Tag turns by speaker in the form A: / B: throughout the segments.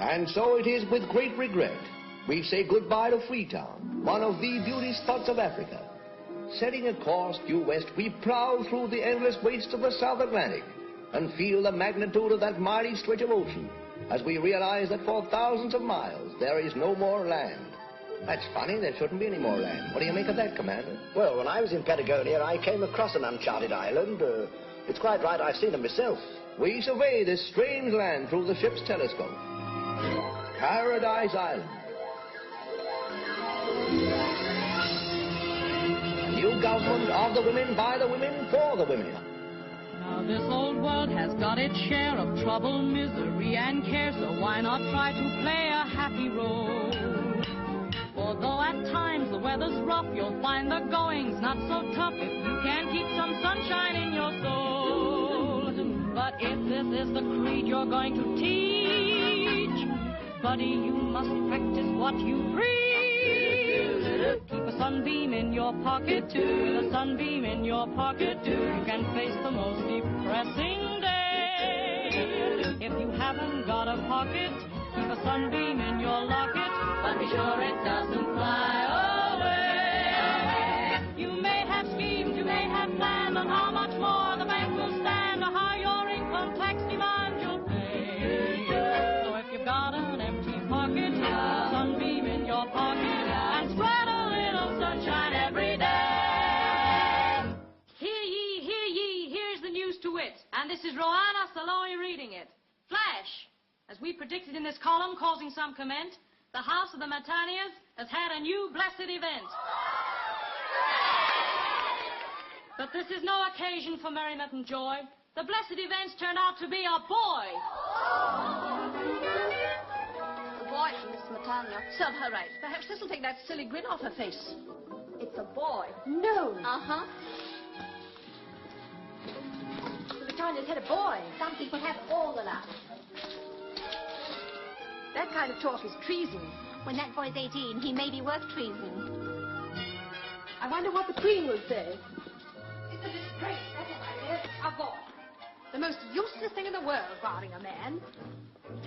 A: And so it is with great regret we say goodbye to Freetown, one of the beauty spots of Africa. Setting a course due west, we plow through the endless wastes of the South Atlantic and feel the magnitude of that mighty stretch of ocean as we realize that for thousands of miles there is no more land. That's funny, there shouldn't be any more land. What do you make of that, Commander?
B: Well, when I was in Patagonia, I came across an uncharted island. It's quite right, I've seen them myself.
A: We survey this strange land through the ship's telescope. Paradise Island. A new government of the women, by the women, for the women.
C: Now this old world has got its share of trouble, misery, and care, so why not try to play a happy role? For though at times the weather's rough, you'll find the going's not so tough if you can keep some sunshine in your soul. But if this is the creed you're going to teach, buddy, you must practice what you preach. Keep a sunbeam in your pocket, with a sunbeam in your pocket, you can face the most depressing day. If you haven't got a pocket, keep a sunbeam in your locket, but be sure it doesn't fly away. You may have schemed, you may have planned on how much more the bank will stand, or how your income tax demand you'll pay. So if you've got an empty pocket, keep a sunbeam in your pocket, and spread a little sunshine every day. Hear ye, here's the news to wit, and this is Roanna Saloy reading it. Flash! As we predicted in this column, causing some comment, the House of the Matanias has had a new blessed event. But this is no occasion for merriment and joy. The blessed events turned out to be a boy.
D: A boy from Miss Matania. Serve her right. Perhaps this'll take that silly grin off her face. It's a boy. No. Uh-huh. The Matanias had a boy. Some people have all the luck. That kind of talk is treason.
E: When that boy's 18, he may be worth treason.
D: I wonder what the Queen will say. It's a disgrace, that's what I hear. A boy. The most useless thing in the world, barring a man.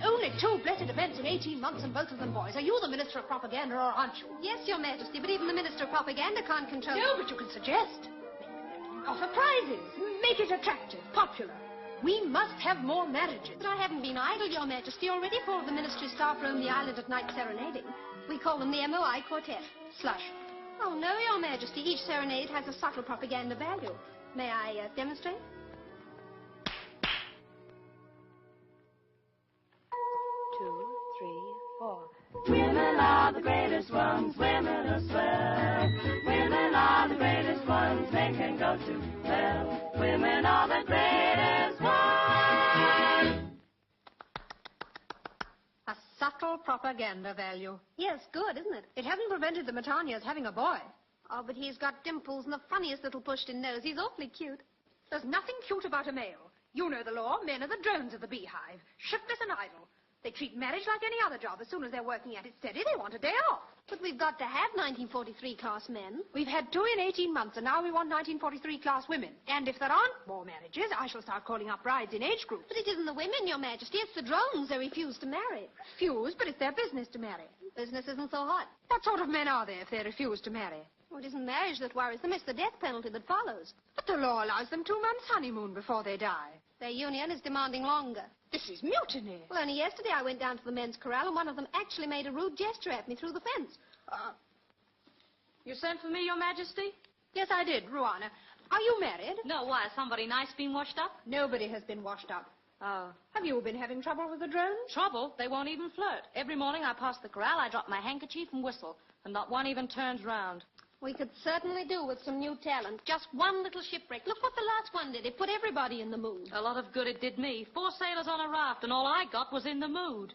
D: Only 2 blessed events in 18 months, and both of them boys. Are you the Minister of Propaganda, or aren't you?
E: Yes, Your Majesty, but even the Minister of Propaganda can't control...
D: No, but you can suggest. Offer prizes. Make it attractive, popular. We must have more marriages.
E: But I haven't been idle, Your Majesty. Already 4 of the ministry staff roam the island at night serenading. We call them the MOI Quartet.
D: Slush.
E: Oh, no, Your Majesty. Each serenade has a subtle propaganda value. May I demonstrate?
D: Two, three, four.
C: Women are the greatest ones, women are swell. Women are the greatest ones, men can go to hell. Women are the greatest ones.
D: A subtle propaganda value.
E: Yes, good, isn't it?
D: It hasn't prevented the Matanias having a boy.
E: Oh, but he's got dimples and the funniest little pushed-in nose. He's awfully cute.
D: There's nothing cute about a male. You know the law. Men are the drones of the beehive. Shiftless and idle. They treat marriage like any other job. As soon as they're working at it steady, they want a day off.
E: But we've got to have 1943 class men.
D: We've had 2 in 18 months, and now we want 1943 class women. And if there aren't more marriages, I shall start calling up brides in age groups.
E: But it isn't the women, Your Majesty. It's the drones they refuse to marry.
D: Refuse, but it's their business to marry.
E: Business isn't so hot.
D: What sort of men are they if they refuse to marry?
E: Well, it isn't marriage that worries them. It's the death penalty that follows.
D: But the law allows them 2 months' honeymoon before they die.
E: Their union is demanding longer.
D: This is mutiny.
E: Well, only yesterday I went down to the men's corral, and one of them actually made a rude gesture at me through the fence.
C: You sent for me, Your Majesty?
D: Yes, I did, Ruana. Are you married?
C: No, why? Has somebody nice been washed up?
D: Nobody has been washed up.
C: Oh.
D: Have you been having trouble with the drones?
C: Trouble? They won't even flirt. Every morning I pass the corral, I drop my handkerchief and whistle, and not one even turns round.
E: We could certainly do with some new talent. Just one little shipwreck. Look what the last one did. It put everybody in the mood.
C: A lot of good it did me. 4 sailors on a raft, and all I got was in the mood.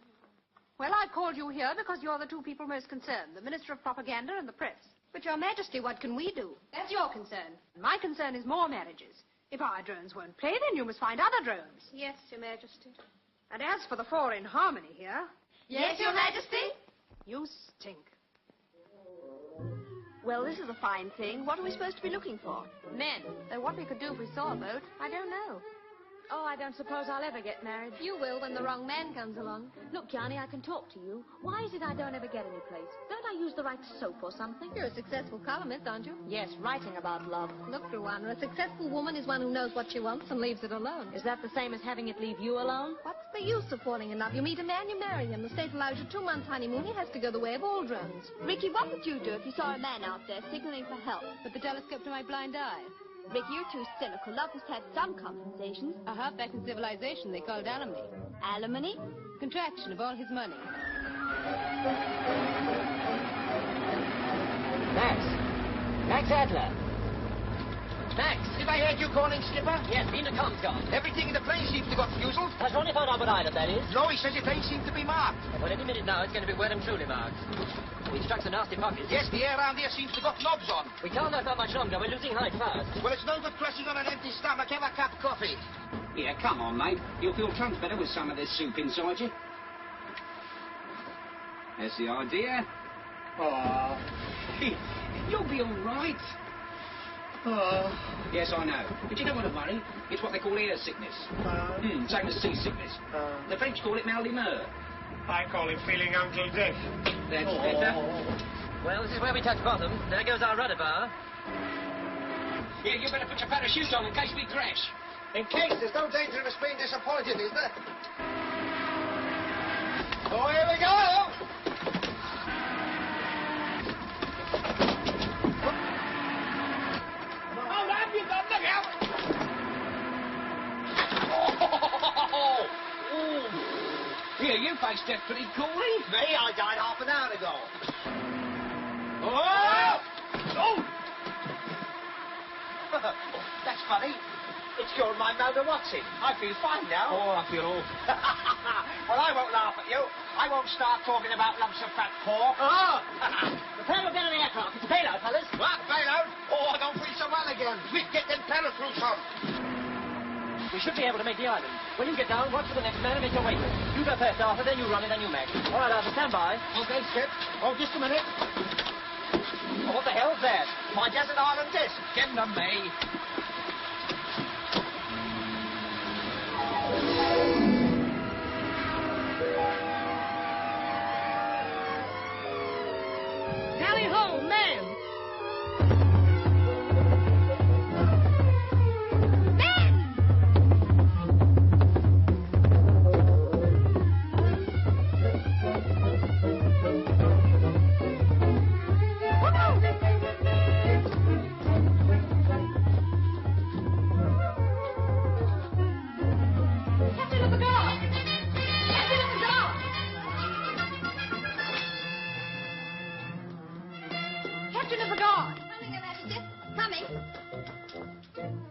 D: Well, I called you here because you're the 2 people most concerned, the Minister of Propaganda and the press.
E: But, Your Majesty, what can we do?
D: That's your concern. My concern is more marriages. If our drones won't play, then you must find other drones.
E: Yes, Your Majesty.
D: And as for the 4 in harmony here...
E: Yes, Your Majesty?
D: You stink.
F: Well, this is a fine thing. What are we supposed to be looking for?
C: Men.
D: What we could do if we saw a boat, I don't know.
C: Oh, I don't suppose I'll ever get married.
E: You will when the wrong man comes along.
F: Look, Johnny, I can talk to you. Why is it I don't ever get any place? Don't I use the right soap or something?
E: You're a successful columnist, aren't you?
F: Yes, writing about love.
E: Look, Ruana, a successful woman is one who knows what she wants and leaves it alone.
F: Is that the same as having it leave you alone?
E: What's the use of falling in love? You meet a man, you marry him. The state allows you 2 months honeymoon. He has to go the way of all drones.
F: Ricky, what would you do if you saw a man out there signaling for help?
E: Put the telescope to my blind eye.
F: Ricky, you're too cynical. Love must have some compensations.
E: Back in civilization, they called alimony.
F: Alimony?
E: Contraction of all his money.
G: Max Adler.
B: Max, did I hear you calling, Skipper?
G: Yes, the intercom's gone.
B: Everything in the plane seems to got fuseled.
G: Has Ronnie found out what island that is?
B: No, he says your plane seems to be marked.
G: Well, any minute now, it's going to be well and truly marked. We struck some nasty pockets.
B: Yes, the air around here seems to got knobs on.
G: We can't last out much longer. We're losing height fast.
B: Well, it's no good crashing on an empty stomach. Have a cup of coffee.
H: Yeah, come on, mate. You'll feel tons better with some of this soup inside you. That's the idea. Oh, you'll be all right. Oh. Yes, I know. But you don't want to worry. It's what they call air sickness. Same as seasickness. The French call it mal d'humeur.
I: I call it feeling Uncle Death.
H: That's better.
G: Well, this is where we touch bottom. There goes our rudder bar.
H: Yeah, you better put your parachute on in case we crash.
B: In case, there's no danger of us being disappointed, is there? Oh, here we go!
H: Hold up, you've got look out! Oh! Yeah, you faced death pretty coolly.
B: Me? I died half an hour ago.
H: Oh! Oh!
B: That's funny. It's cured my mouth of what's it. I feel fine now.
H: Oh, I feel awful.
B: Well, I won't laugh at you. I won't start talking about lumps of fat pork.
G: Oh! Prepare to get in the aircraft. It's a bailout, fellas.
B: What, bailout? Oh, I don't feel so well again. Quick, get them parachutes on.
G: We should be able to make the island. When you get down, watch for the next man and make your way. You go first, Arthur, then you run it, then you Max. All right, Arthur, stand by.
B: Okay, Skip. Oh, just a minute.
G: Oh, what the hell's that?
B: My desert island disc.
H: Give them me.
D: Tally ho, men! Captain of the Guard!
E: Coming, Your Majesty. Coming.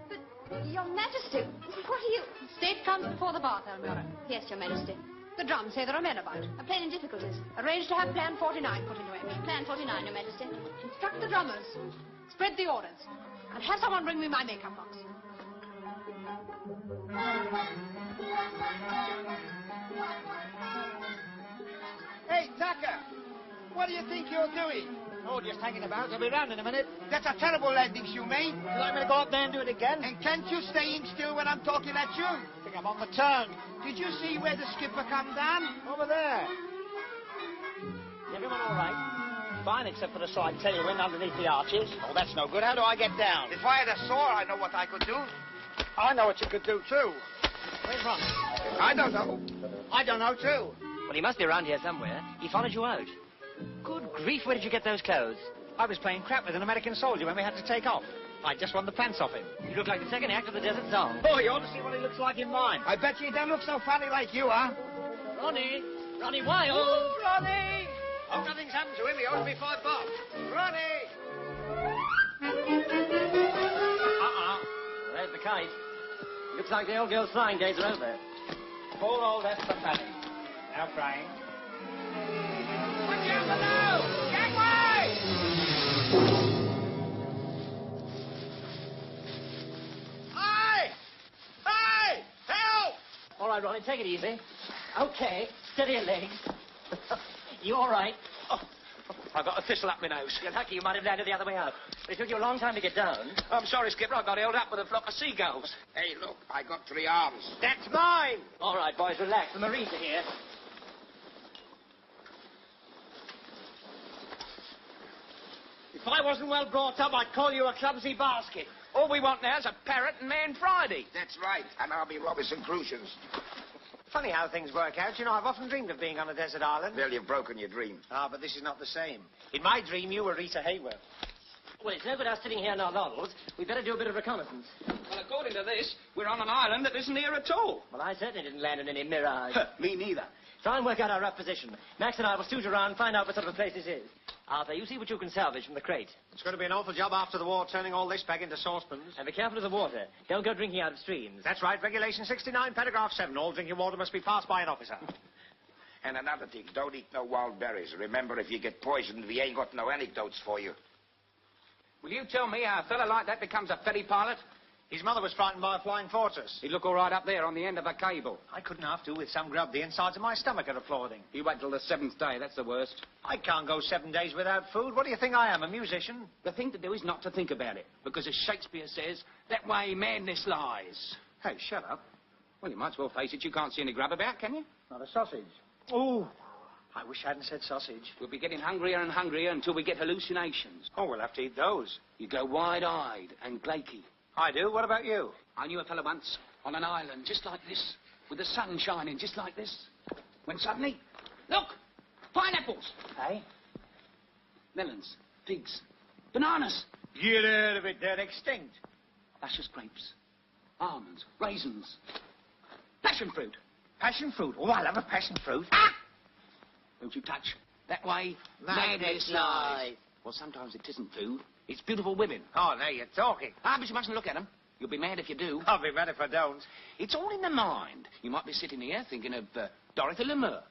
E: But, Your Majesty, what are you...
D: State comes before the bath, Elmira.
E: Yes, Your Majesty.
D: The drums say there are men about.
E: A plane in difficulties.
D: Arrange to have Plan 49 put into action.
E: Plan 49, Your Majesty.
D: Instruct the drummers. Spread the orders. And have someone bring me my makeup box.
J: Hey, Tucker! What do you think you're doing?
G: Oh, just hanging about. I'll be round in a minute.
J: That's a terrible landing, Shoemate.
G: Would you like me to go up there and do it again?
J: And can't you staying still when I'm talking at you?
G: I think I'm on the turn.
J: Did you see where the skipper come down?
G: Over there. Everyone all right? Fine, except for the slight tailwind underneath the arches. Oh, that's no good. How do I get down?
J: If I had a saw, I know what I could do.
G: I know what you could do, too. Where's Ron?
J: I don't know. I don't know, too.
G: Well, he must be around here somewhere. He followed you out. Good grief, where did you get those clothes? I was playing crap with an American soldier when we had to take off. I just won the pants off him. You look like the second act of the Desert Song. Oh, you ought to see what he looks like in mine.
J: I bet you he don't look so funny like you, huh?
G: Ronnie! Ronnie Wild!
J: Oh, Ronnie!
G: Hope nothing's happened to him. He owes me $5.
J: Ronnie!
G: There's the kite. Looks like the old girl's flying days are over. Poor old Esther Fanny. Now crying.
J: Watch out below! Gangway! Hi! Hi! Help!
G: All right, Ronnie, take it easy. Okay, steady your legs. You all right?
H: Oh, I've got a thistle up my nose.
G: You're lucky you might have landed the other way out. But it took you a long time to get down.
H: I'm sorry, Skipper. I got held up with a flock of seagulls.
J: Hey, look, I got 3 arms.
G: That's mine! All right, boys, relax. The Marines are here. If I wasn't well brought up, I'd call you a clumsy basket.
H: All we want now is a parrot and Man Friday.
J: That's right, and I'll be Robinson Crusoe's.
G: Funny how things work out. You know, I've often dreamed of being on a desert island.
J: Well, you've broken your dream.
G: Ah, but this is not the same. In my dream, you were Rita Hayworth. Well, it's no good us sitting here in our laurels. We'd better do a bit of reconnaissance.
H: Well, according to this, we're on an island that isn't here at all.
G: Well, I certainly didn't land in any mirage.
H: Me neither.
G: Try and work out our rough position. Max and I will stooge around and find out what sort of a place this is. Arthur, you see what you can salvage from the crate.
K: It's going to be an awful job after the war, turning all this back into saucepans.
G: And be careful of the water. Don't go drinking out of streams.
K: That's right. Regulation 69, paragraph 7. All drinking water must be passed by an officer.
J: And another thing, don't eat no wild berries. Remember, if you get poisoned, we ain't got no anecdotes for you.
H: Will you tell me how a fella like that becomes a ferry pilot?
K: His mother was frightened by a flying fortress.
H: He'd look all right up there on the end of a cable.
K: I couldn't half do with some grub. The insides of my stomach are applauding.
H: You wait till the 7th day. That's the worst.
K: I can't go 7 days without food. What do you think I am, a musician?
H: The thing to do is not to think about it. Because as Shakespeare says, that way madness lies.
K: Hey, shut up.
H: Well, you might as well face it. You can't see any grub about, can you?
K: Not a sausage. Oh, I wish I hadn't said sausage.
H: We'll be getting hungrier and hungrier until we get hallucinations.
K: Oh, we'll have to eat those.
H: You go wide-eyed and glaky.
K: I do. What about you?
H: I knew a fellow once on an island just like this, with the sun shining just like this, when suddenly, look, pineapples.
K: Hey?
H: Melons, figs, bananas.
K: Get out of it. They're extinct.
H: Luscious grapes, almonds, raisins, passion fruit.
K: Passion fruit. Oh, I love a passion fruit.
H: Ah! Don't you touch. That way, madness lies. Well, sometimes it isn't food. It's beautiful women.
K: Oh, now you're talking.
H: Ah, but you mustn't look at them. You'll be mad if you do.
K: I'll be mad if I don't.
H: It's all in the mind. You might be sitting here thinking of Dorothy Lamour.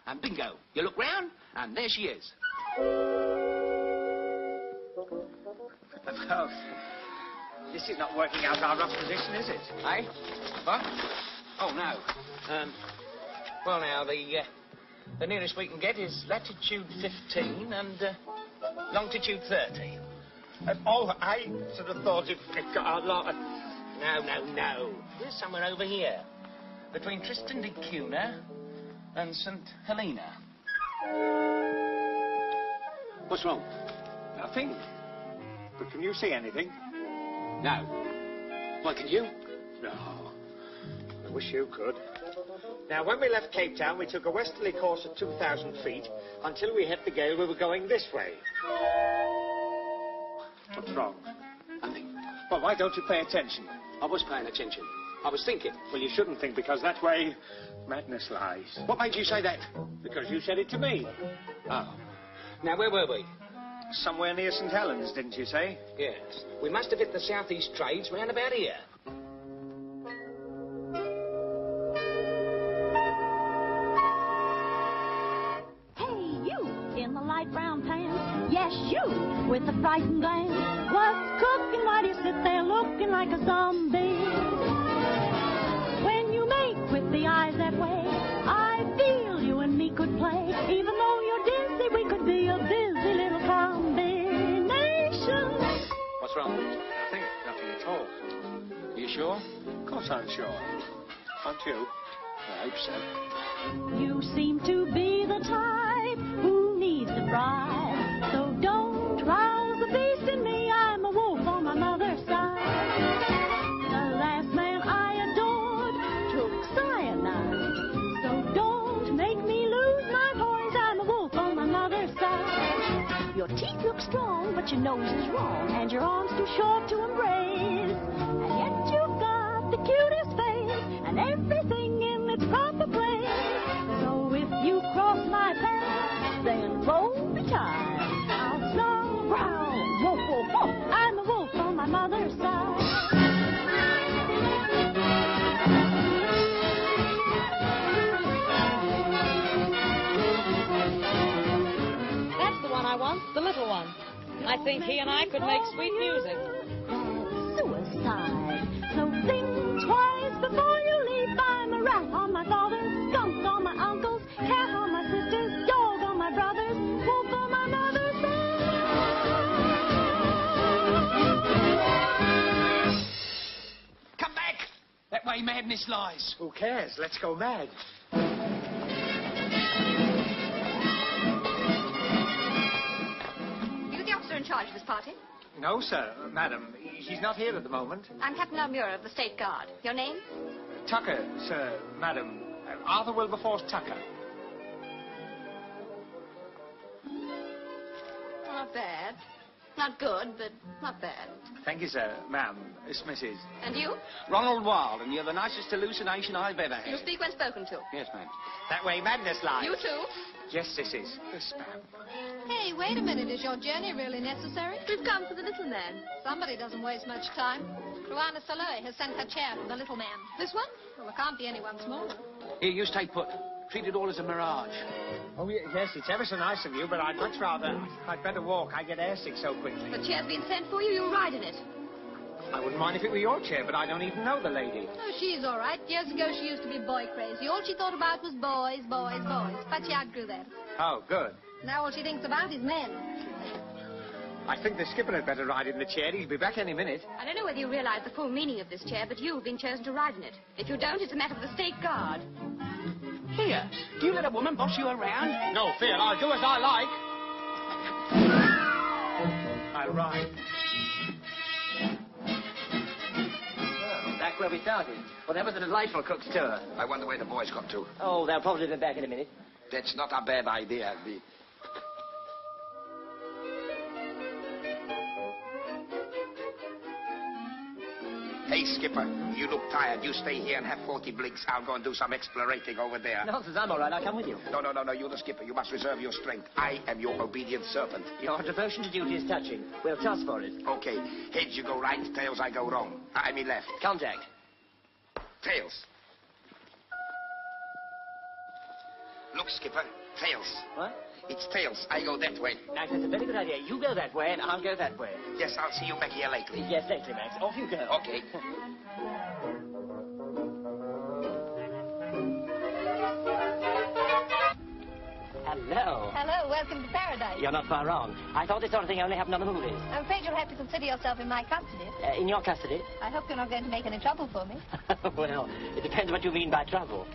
H: And bingo, you look round, and there she is.
K: Well, this is not working out our rough position, is it?
H: Eh? What? Oh, no. Well, now, the nearest we can get is latitude 15 and longitude 30.
K: Oh, I sort of thought it got a lot of...
H: No. We're somewhere over here. Between Tristan da Cunha and St. Helena. What's wrong?
K: Nothing. But can you see anything?
H: No. Why, can you?
K: No. I wish you could. Now, when we left Cape Town, we took a westerly course of 2,000 feet. Until we hit the gale, we were going this way. What's wrong?
H: Nothing.
K: Well, why don't you pay attention?
H: I was paying attention. I was thinking.
K: Well, you shouldn't think, because that way madness lies.
H: What made you say that?
K: Because you said it to me.
H: Oh. Now, where were we?
K: Somewhere near St. Helens, didn't you say?
H: Yes. We must have hit the southeast trades round about here.
C: Hey, you in the light brown pants. Yes, you with the frightened glance. What's cooking? Why do you sit there looking like a zombie?
K: sure? Of course I'm sure. Aren't you? I hope so.
C: You seem to be the type who needs a bride. So don't rouse the beast in me. I'm a wolf on my mother's side. The last man I adored took cyanide. So don't make me lose my poise. I'm a wolf on my mother's side. Your teeth look strong, but your nose is wrong, and your arms too short to embrace. And yet you've got the cutest face and everything in its proper place. So if you cross my path, then roll the tide. I'll snarl, growl, woof, woof, woof. I'm a wolf on my mother's side.
F: That's the one I want, the little one. I think he and I could make sweet music.
C: Suicide. So think twice before you leave. I'm a rat on my father's, skunk on my uncle's, cat on my sister's, dog on my brother's, wolf on my mother's side.
H: Come back! That way madness lies.
K: Who cares? Let's go mad.
E: You the officer in charge of this party?
K: No, sir, madam. He's not here at the moment.
E: I'm Captain Almura of the State Guard. Your name?
K: Tucker, sir, madam. Arthur Wilberforce Tucker.
E: Not bad. Not good, but not bad.
K: Thank you, sir, ma'am. It's Mrs.
E: And you?
H: Ronald Wilde, and you're the nicest hallucination I've ever
E: You
H: had.
E: speak when spoken to.
H: Yes, ma'am.
K: That way madness lies.
E: You too?
K: Yes, Sissy. Yes, ma'am.
D: Hey, wait a minute. Is your journey really necessary?
E: We've come for the little man.
D: Somebody doesn't waste much time. Luana Saloy has sent her chair for the little man. This one? Well, there can't be anyone smaller.
H: Here, you stay put. Treat it all as a mirage.
K: Oh, yes, it's ever so nice of you, but I'd much rather... I'd better walk. I get airsick so quickly.
E: The chair's been sent for you. You'll ride in it.
K: I wouldn't mind if it were your chair, but I don't even know the lady.
D: Oh, she's all right. Years ago, she used to be boy crazy. All she thought about was boys, boys, boys. But she outgrew that.
K: Oh, good.
D: Now all she thinks about is men.
K: I think the skipper had better ride in the chair. He'll be back any minute.
E: I don't know whether you realize the full meaning of this chair, but you've been chosen to ride in it. If you don't, it's a matter for the State Guard.
H: Here, do you let a woman boss you around?
K: No fear, I'll do as I like. I'll ride.
G: Back where we started. Well, that was a delightful cook's tour.
J: I wonder where the boys got to.
G: Oh, they'll probably be back in a minute.
J: That's not a bad idea. Hey, Skipper, you look tired. You stay here and have 40 blinks. I'll go and do some explorating over there.
G: Nonsense, I'm all right. I'll come with you.
J: No, you're the skipper. You must reserve your strength. I am your obedient servant.
G: Your devotion to duty is touching. We'll toss for it.
J: Okay. Heads you go right, tails I go wrong. I mean left.
G: Contact.
J: Tails. Look, Skipper. Tails.
G: What?
J: It's tails. I go that way.
G: Max, that's a very good idea. You go that way, and I'll go that way.
J: Yes, I'll see you back here lately.
G: Yes, lately, Max. Off you go.
J: Okay.
G: Hello.
D: Hello, welcome to paradise.
G: You're not far wrong. I thought this sort of thing only happened on the movies.
D: I'm afraid you'll have to consider yourself in my custody.
G: In your custody?
D: I hope you're not going to make any trouble for me.
G: Well, it depends what you mean by trouble.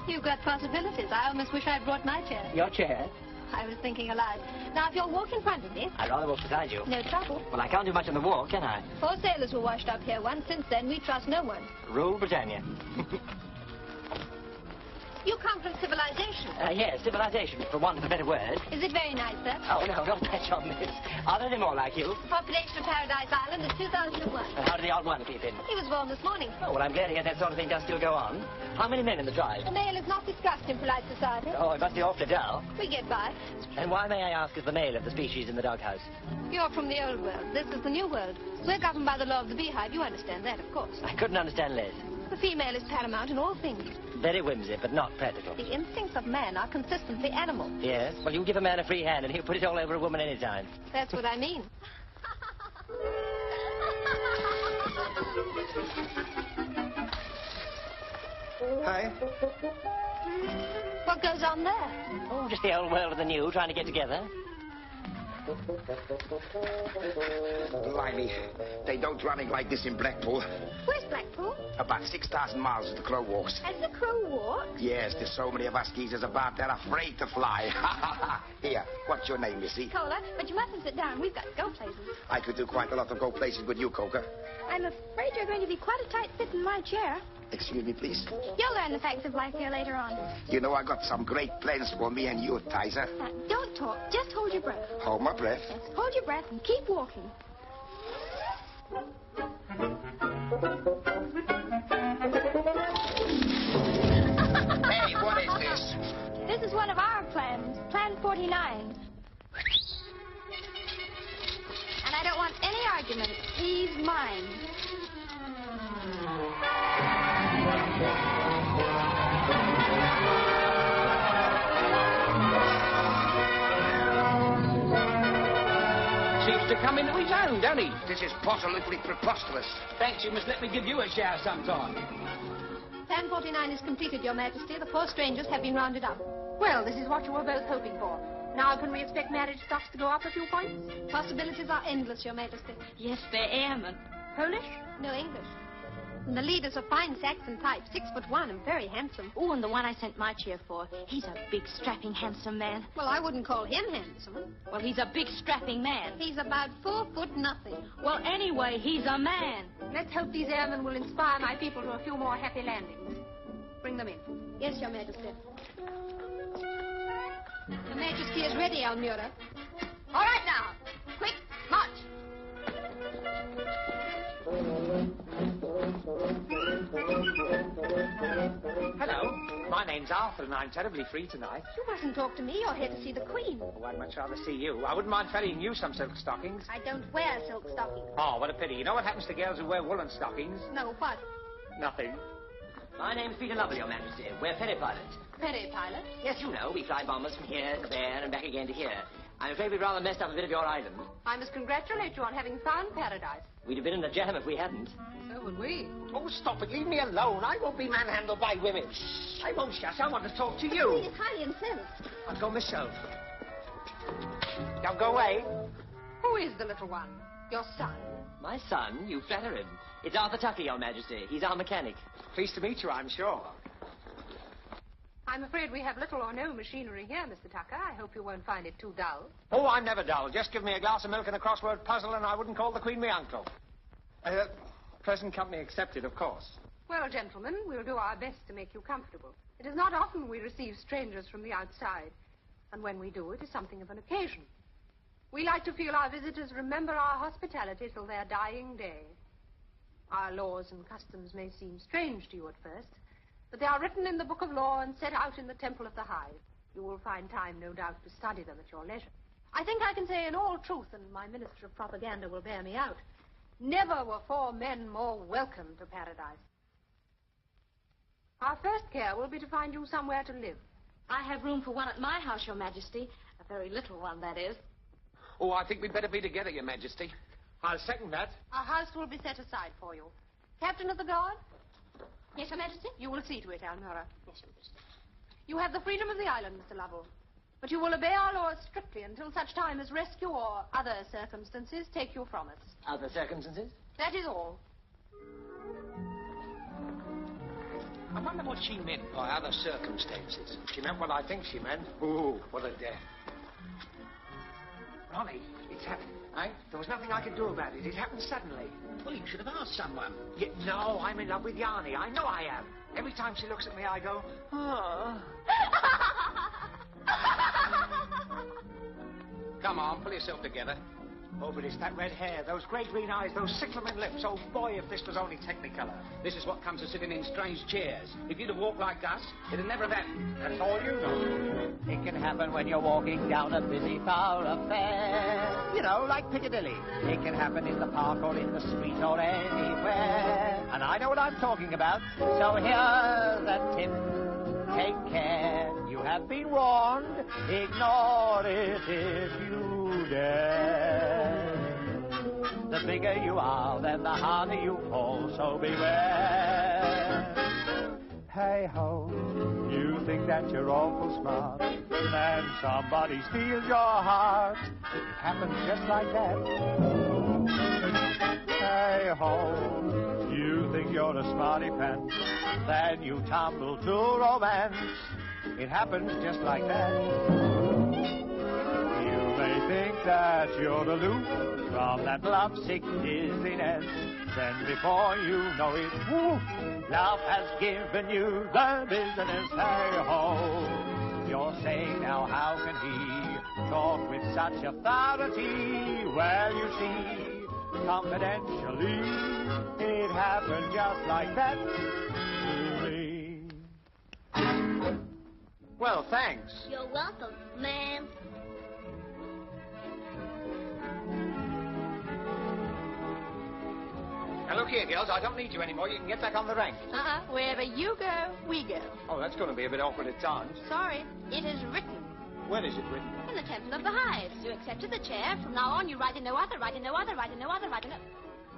D: You've got possibilities. I almost wish I'd brought my chair.
G: Your chair?
D: I was thinking aloud. Now, if you'll walk in front of me...
G: I'd rather walk beside you.
D: No trouble.
G: Well, I can't do much on the walk, can I?
D: 4 sailors were washed up here once. Since then, we trust no one.
G: Rule Britannia.
D: You come from civilization.
G: Yes, civilization, for want of a better word.
D: Is it very nice, sir?
G: Oh, no, don't touch on this. Are there any more like you?
D: The population of Paradise Island is 2001.
G: How did the odd one keep in?
D: He was born this morning.
G: Oh, well, I'm glad to hear that sort of thing does still go on. How many men in the drive?
D: The male is not discussed in polite society.
G: Oh, it must be awfully dull.
D: We get by.
G: And why, may I ask, is the male of the species in the doghouse?
D: You're from the old world. This is the new world. We're governed by the law of the beehive. You understand that, of course.
G: I couldn't understand less.
D: The female is paramount in all things.
G: Very whimsy, but not practical.
D: The instincts of man are consistently animal.
G: Yes? Well, you give a man a free hand and he'll put it all over a woman any time.
D: That's what I mean.
K: Hi.
D: What goes on there?
G: Oh, just the old world and the new trying to get together.
J: Blimey, they don't run it like this in Blackpool.
D: Where's Blackpool?
J: About 6,000 miles as the crow walks.
E: As the crow walks?
J: Yes, there's so many of us geezers about, they're afraid to fly. Here, what's your name, missy?
E: Cola, but you mustn't sit down. We've got to go places.
J: I could do quite a lot of go places with you, Coca.
E: I'm afraid you're going to be quite a tight fit in my chair.
J: Excuse me, please.
E: You'll learn the facts of life here later on.
J: You know, I got some great plans for me and you, Tizer.
E: Now, don't talk. Just hold your breath.
J: Hold my breath.
E: Yes, hold your breath and keep walking.
J: Hey, what is this?
E: This is one of our plans, Plan 49. And I don't want any argument. He's mine.
H: Seems to come into his own, don't he?
J: This is positively preposterous.
H: Thanks, you must let me give you a shower sometime.
E: Plan 49 is completed, Your Majesty. The poor strangers have been rounded up.
D: Well, this is what you were both hoping for. Now, can we expect marriage stocks to go up a few points?
E: Possibilities are endless, Your Majesty.
C: Yes, they're airmen.
D: Polish?
E: No English. And the leaders are fine Saxon types, 6'1" and very handsome.
C: Oh, and the one I sent my chair for. He's a big, strapping, handsome man.
E: Well, I wouldn't call him handsome.
C: Well, he's a big, strapping man.
E: He's about 4 foot nothing.
C: Well, anyway, he's a man.
D: Let's hope these airmen will inspire my people to a few more happy landings. Bring them in.
E: Yes, Your Majesty. Your Majesty is ready, Almira.
D: All right, now. Quick, march.
K: Hello, my name's Arthur and I'm terribly free tonight.
E: You mustn't talk to me. You're here to see the Queen.
K: Oh, I'd much rather see you. I wouldn't mind ferrying you some silk stockings.
E: I don't wear silk stockings.
K: Oh, what a pity. You know what happens to girls who wear woolen stockings?
E: No, what?
K: Nothing.
G: My name's Peter Lovell, Your Majesty. We're ferry pilots.
D: Ferry pilot?
G: Yes, you know, we fly bombers from here to there and back again to here. I'm afraid we've rather messed up a bit of your island.
D: I must congratulate you on having found paradise.
G: We'd have been in a jam if we hadn't.
D: So would we.
K: Oh, stop it. Leave me alone. I won't be manhandled by women. I won't shush. I want to talk to
E: The
K: you.
E: Queen is highly incensed.
K: I'll go myself. Don't go away.
D: Who is the little one? Your son?
G: My son? You flatter him. It's Arthur Tucker, Your Majesty. He's our mechanic.
K: Pleased to meet you, I'm sure.
D: I'm afraid we have little or no machinery here, Mr. Tucker. I hope you won't find it too dull.
K: Oh, I'm never dull. Just give me a glass of milk and a crossword puzzle and I wouldn't call the Queen me uncle. Present company accepted, of course.
D: Well, gentlemen, we'll do our best to make you comfortable. It is not often we receive strangers from the outside. And when we do, it is something of an occasion. We like to feel our visitors remember our hospitality till their dying day. Our laws and customs may seem strange to you at first, but they are written in the book of law and set out in the temple of the hive. You will find time, no doubt, to study them at your leisure. I think I can say in all truth, and my Minister of Propaganda will bear me out, never were 4 men more welcome to paradise. Our first care will be to find you somewhere to live.
C: I have room for one at my house, Your Majesty. A very little one, that is.
H: Oh, I think we'd better be together, Your Majesty.
K: I'll second that.
D: A house will be set aside for you. Captain of the Guard?
E: Yes, Your Majesty?
D: You will see to it, Almira.
E: Yes, Your Majesty.
D: You have the freedom of the island, Mr. Lovell. But you will obey our laws strictly until such time as rescue or other circumstances take you from us.
G: Other circumstances?
D: That is all.
H: I wonder what she meant by other circumstances.
K: She meant what I think she meant. Ooh, what a death. Ronnie, it's happened. There was nothing I could do about it. It happened suddenly.
H: Well, you should have asked someone.
K: Yeah, no, I'm in love with Yanni. I know I am. Every time she looks at me, I go, oh.
H: Come on, pull yourself together.
K: Oh, but it's that red hair, those great green eyes, those cyclamen lips. Oh, boy, if this was only Technicolor.
H: This is what comes of sitting in strange chairs. If you'd have walked like us, it'd never have happened.
K: That's all you know.
L: It can happen when you're walking down a busy thoroughfare. You know, like Piccadilly. It can happen in the park or in the street or anywhere. And I know what I'm talking about. So here's a tip. Take care. You have been warned. Ignore it if you dare. The bigger you are, then the harder you fall, so beware. Hey ho, you think that you're awful smart, then somebody steals your heart. It happens just like that. Hey-ho, you think you're a smarty pants, then you tumble to romance. It happens just like that. You may think that you're aloof from that lovesick dizziness. Then before you know it, woo, love has given you the business. Hey-ho, you're saying now how can he talk with such authority? Well, you see, confidentially, it happened just like that to me.
K: Well, thanks.
F: You're welcome, ma'am.
K: Now, look here, girls, I don't need you anymore. You can get back on the rank.
D: Wherever you go, we go.
K: Oh, that's going to be a bit awkward at times.
D: Sorry, it is written.
K: Where is it written?
D: In the Temple of the Hives. You accepted the chair. From now on, you write in no other, write in no other, write in no other, write in no...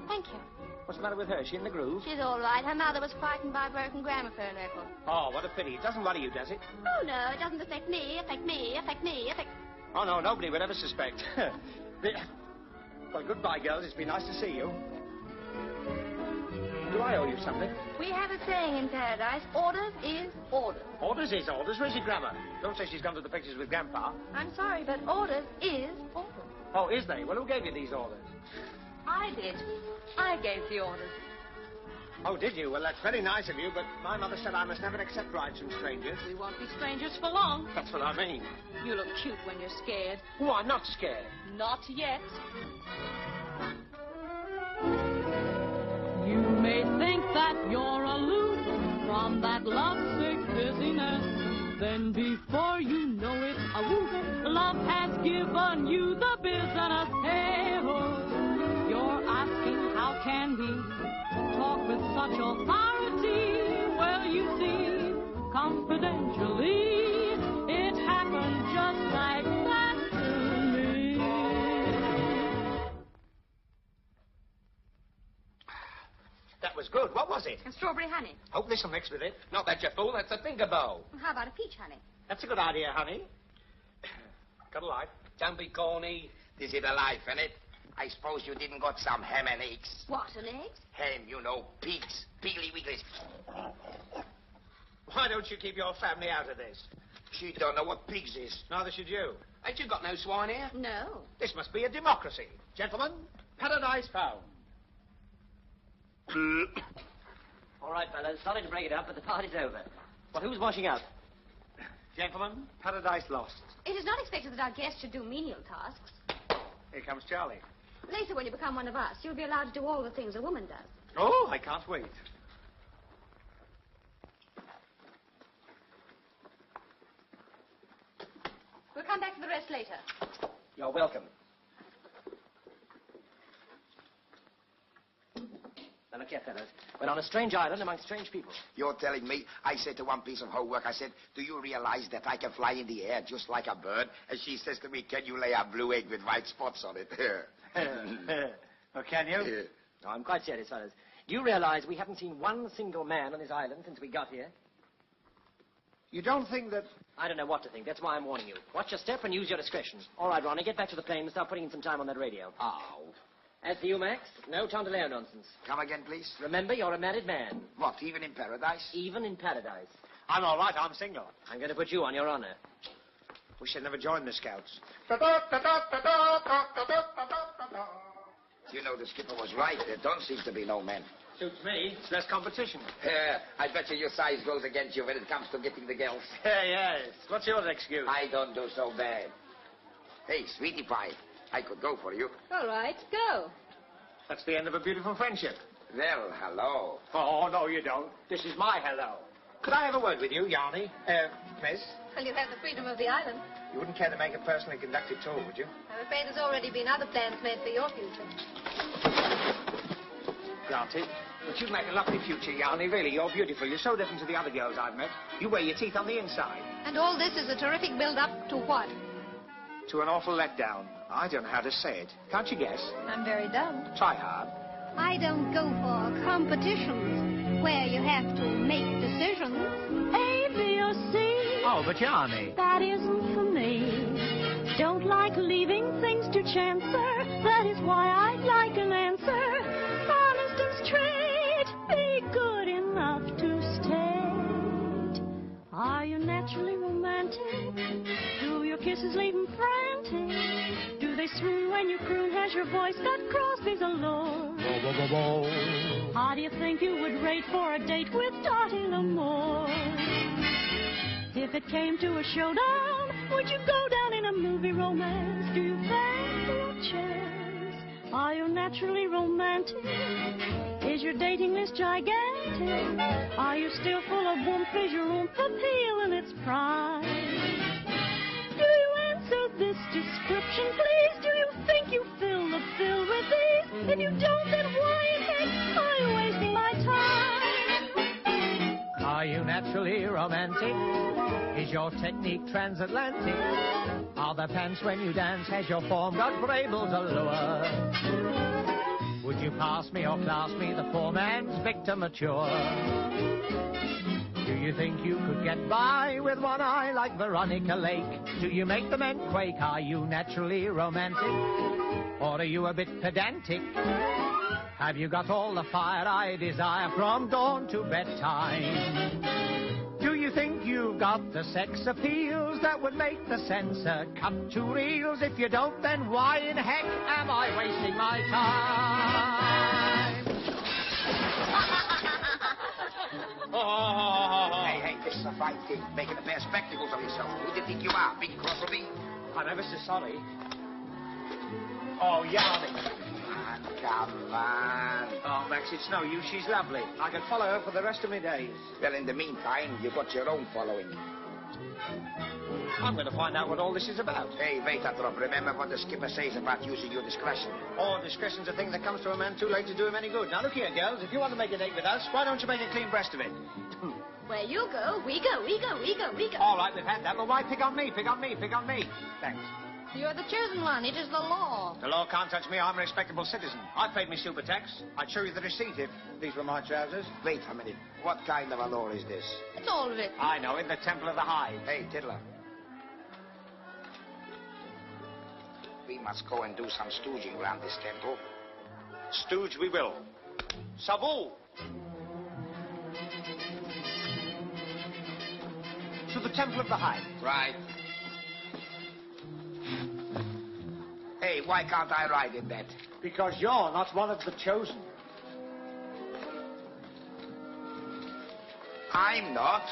D: Thank you.
K: What's the matter with her? Is she in the groove?
D: She's all right. Her mother was frightened by a broken gramophone record.
K: Oh, what a pity. It doesn't worry you, does it?
D: Oh, no, it doesn't affect me, affect me, affect me, affect...
K: Oh, no, nobody would ever suspect. Well, goodbye, girls. It's been nice to see you. Do I owe you something?
D: We have a saying in paradise, orders is orders.
K: Orders is orders. Where's your grammar? Don't say she's gone to the pictures with Grandpa.
D: I'm sorry, but orders is orders.
K: Oh, is they? Well, who gave you these orders?
D: I did. I gave the orders.
K: Oh, did you? Well, that's very nice of you, but my mother said I must never accept rides from strangers.
C: We won't be strangers for long.
K: That's what I mean.
C: You look cute when you're scared.
K: Oh, I'm not scared.
C: Not yet. You may think that you're aloof from that lovesick busyness. Then before you know it, a whoop, love has given you the business. Hey-ho, you're asking how can we talk with such authority? Well, you see, confidentially, it happened just like that to me.
K: That was good. What was it?
D: And strawberry honey.
K: Hope this'll mix with it.
J: Not that, you fool. That's a finger bow.
D: Well, how about a peach honey?
K: That's a good idea, honey. Got a light?
J: Don't be corny. This is a life, innit? I suppose you didn't got some ham and eggs.
D: What, an egg?
J: Ham, you know, pigs. Piggly wigglies.
K: Why don't you keep your family out of this?
J: She don't know what pigs is.
K: Neither should you.
J: Ain't you got no swine here?
D: No.
K: This must be a democracy. Gentlemen, paradise found.
G: All right, fellas. Sorry to break it up, but the party's over. Well, who's washing up?
K: Gentlemen, paradise lost.
D: It is not expected that our guests should do menial tasks.
K: Here comes Charlie.
D: Later, when you become one of us, you'll be allowed to do all the things a woman does.
K: Oh, I can't wait.
D: We'll come back to the rest later.
G: You're welcome. Now, look here, fellas. We're on a strange island among strange people.
J: You're telling me, I said to one piece of homework, I said, do you realize that I can fly in the air just like a bird? And she says to me, can you lay a blue egg with white spots on it?
K: Oh, can you?
J: Yeah.
G: No, I'm quite serious, fellas. Do you realize we haven't seen one single man on this island since we got here?
K: You don't think that...
G: I don't know what to think. That's why I'm warning you. Watch your step and use your discretion. All right, Ronnie, get back to the plane and start putting in some time on that radio.
J: Oh.
G: As for you, Max, no Tondeleo nonsense.
J: Come again, please.
G: Remember, you're a married man.
J: What, even in paradise?
G: Even in paradise.
K: I'm all right. I'm single.
G: I'm going to put you on your honor.
K: Wish I'd never joined the Scouts.
J: You know, the skipper was right. There don't seem to be no men.
K: Suits me. It's less competition.
J: I bet you your size goes against you when it comes to getting the girls.
K: Yes. What's your excuse?
J: I don't do so bad. Hey, sweetie pie, I could go for you.
D: All right, go.
K: That's the end of a beautiful friendship.
J: Well, hello.
K: Oh, no, you don't. This is my hello. Could I have a word with you, Yanni? Miss?
D: Well, you have the freedom of the island.
K: You wouldn't care to make a personally conducted tour, would you?
D: I'm afraid there's already been other plans made for your future.
K: Granted. But you'd make a lovely future, Yanni. Really, you're beautiful. You're so different to the other girls I've met. You wear your teeth on the inside.
D: And all this is a terrific build-up to what?
K: To an awful letdown. I don't know how to say it. Can't you guess?
D: I'm very dumb.
K: Try hard.
E: I don't go for competitions where you have to make decisions.
C: A, B, or C.
L: Oh, but Yanni.
C: That isn't for me. Don't like leaving things to chance, sir. That is why I'd like an answer. Honest and straight, be good enough to state. Are you naturally romantic? Do your kisses leave 'em frantic? Do they swoon when you croon? Has your voice got Crosby's allure? How do you think you would rate for a date with Dottie L'Amour? If it came to a showdown, would you go down in a movie romance? Do you fancy a chance? Are you naturally romantic? Is your dating list gigantic? Are you still full of oomph? Is your oomph appeal in its prime? Do you answer this description, please? Do you think you fill the bill with these? If you don't, then why in heck are you wasting my time?
L: Are you naturally romantic? Is your technique transatlantic? Are the pants when you dance? Has your form got Vrabel's allure? Would you pass me or class me, the poor man's victim mature? Do you think you could get by with one eye like Veronica Lake? Do you make the men quake? Are you naturally romantic? Or are you a bit pedantic? Have you got all the fire I desire from dawn to bedtime? Do you think you've got the sex appeals that would make the censor cut 2 reels? If you don't, then why in heck am I wasting my time?
J: Hey, this is a fine thing, making a pair of spectacles of yourself. Who do you think you are, big cross of me?
K: I'm ever so sorry. Oh, Yarny.
J: Come on.
K: Oh, Max, it's no use. She's lovely. I can follow her for the rest of my days.
J: Well, in the meantime, you've got your own following.
K: I'm going to find out what all this is about.
J: Hey, wait, Atrop. Remember what the skipper says about using your discretion.
K: Oh, discretion's a thing that comes to a man too late to do him any good. Now, look here, girls. If you want to make a date with us, why don't you make a clean breast of it?
E: Where you go, we go, we go, we go, we go.
K: All right, we've had that, but why pick on me? Pick on me, pick on me. Thanks.
E: You're the chosen one. It is the law.
K: The law can't touch me. I'm a respectable citizen. I paid me super tax. I'd show you the receipt if these were my trousers.
J: Wait a minute. What kind of a law is this?
E: It's all written.
K: I know, in the Temple of the High.
J: Hey, Tiddler. We must go and do some stooging around this temple.
K: Stooge we will. Sabu! To the Temple of the High.
J: Right. Hey, why can't I ride in that?
K: Because you're not one of the chosen.
J: I'm not.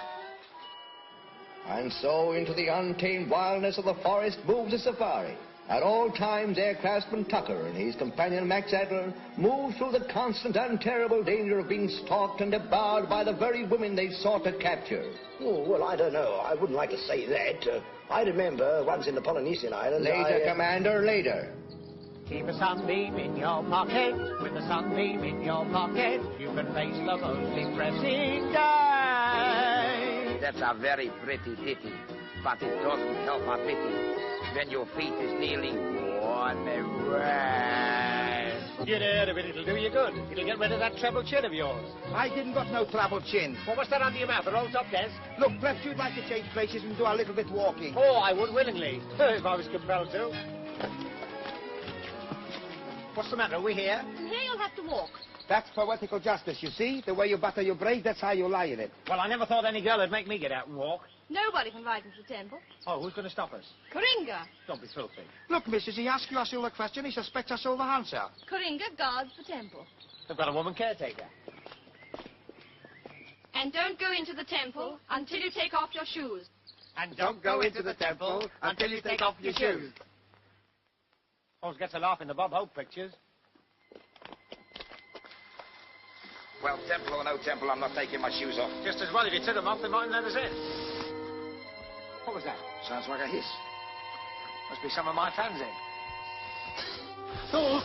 A: And so into the untamed wildness of the forest moves the safari. At all times, Air Craftsman Tucker and his companion Max Adler move through the constant and terrible danger of being stalked and devoured by the very women they sought to capture.
B: Oh, well, I don't know. I wouldn't like to say that. I remember once in the Polynesian Islands,
A: Later, Commander, later.
L: Keep a sunbeam in your pocket. With a sunbeam in your pocket, you can face the most depressing day.
J: That's a very pretty ditty, but it doesn't help a pity when your feet is nearly worn away.
K: Get out of it. It'll do you good. It'll get rid of that treble chin of yours.
J: I didn't got no trouble chin.
K: Well, what's that under your mouth? A rolled up desk?
J: Look, perhaps you'd like to change places and do a little bit walking.
K: Oh, I would willingly, if I was compelled to. What's the matter? Are we here?
E: From here you'll have to walk.
J: That's poetical justice, you see? The way you butter your braid, that's how you lie in it.
K: Well, I never thought any girl would make me get out and walk.
E: Nobody can ride into the temple.
K: Oh, who's going to stop us?
E: Coringa.
K: Don't be filthy.
J: Look, missus, he asks you a silly question. He suspects us over answer.
E: Coringa guards the temple.
K: They've got a woman caretaker.
E: And don't go into the temple until you take off your shoes.
K: And don't go into the temple until you take off your shoes. Always gets a laugh in the Bob Hope pictures.
J: Well, temple or no temple, I'm not taking my shoes off.
K: Just as well if you took them off, they mightn't let us in. What was that?
J: Sounds like a hiss.
K: Must be some of my fans in. Oh!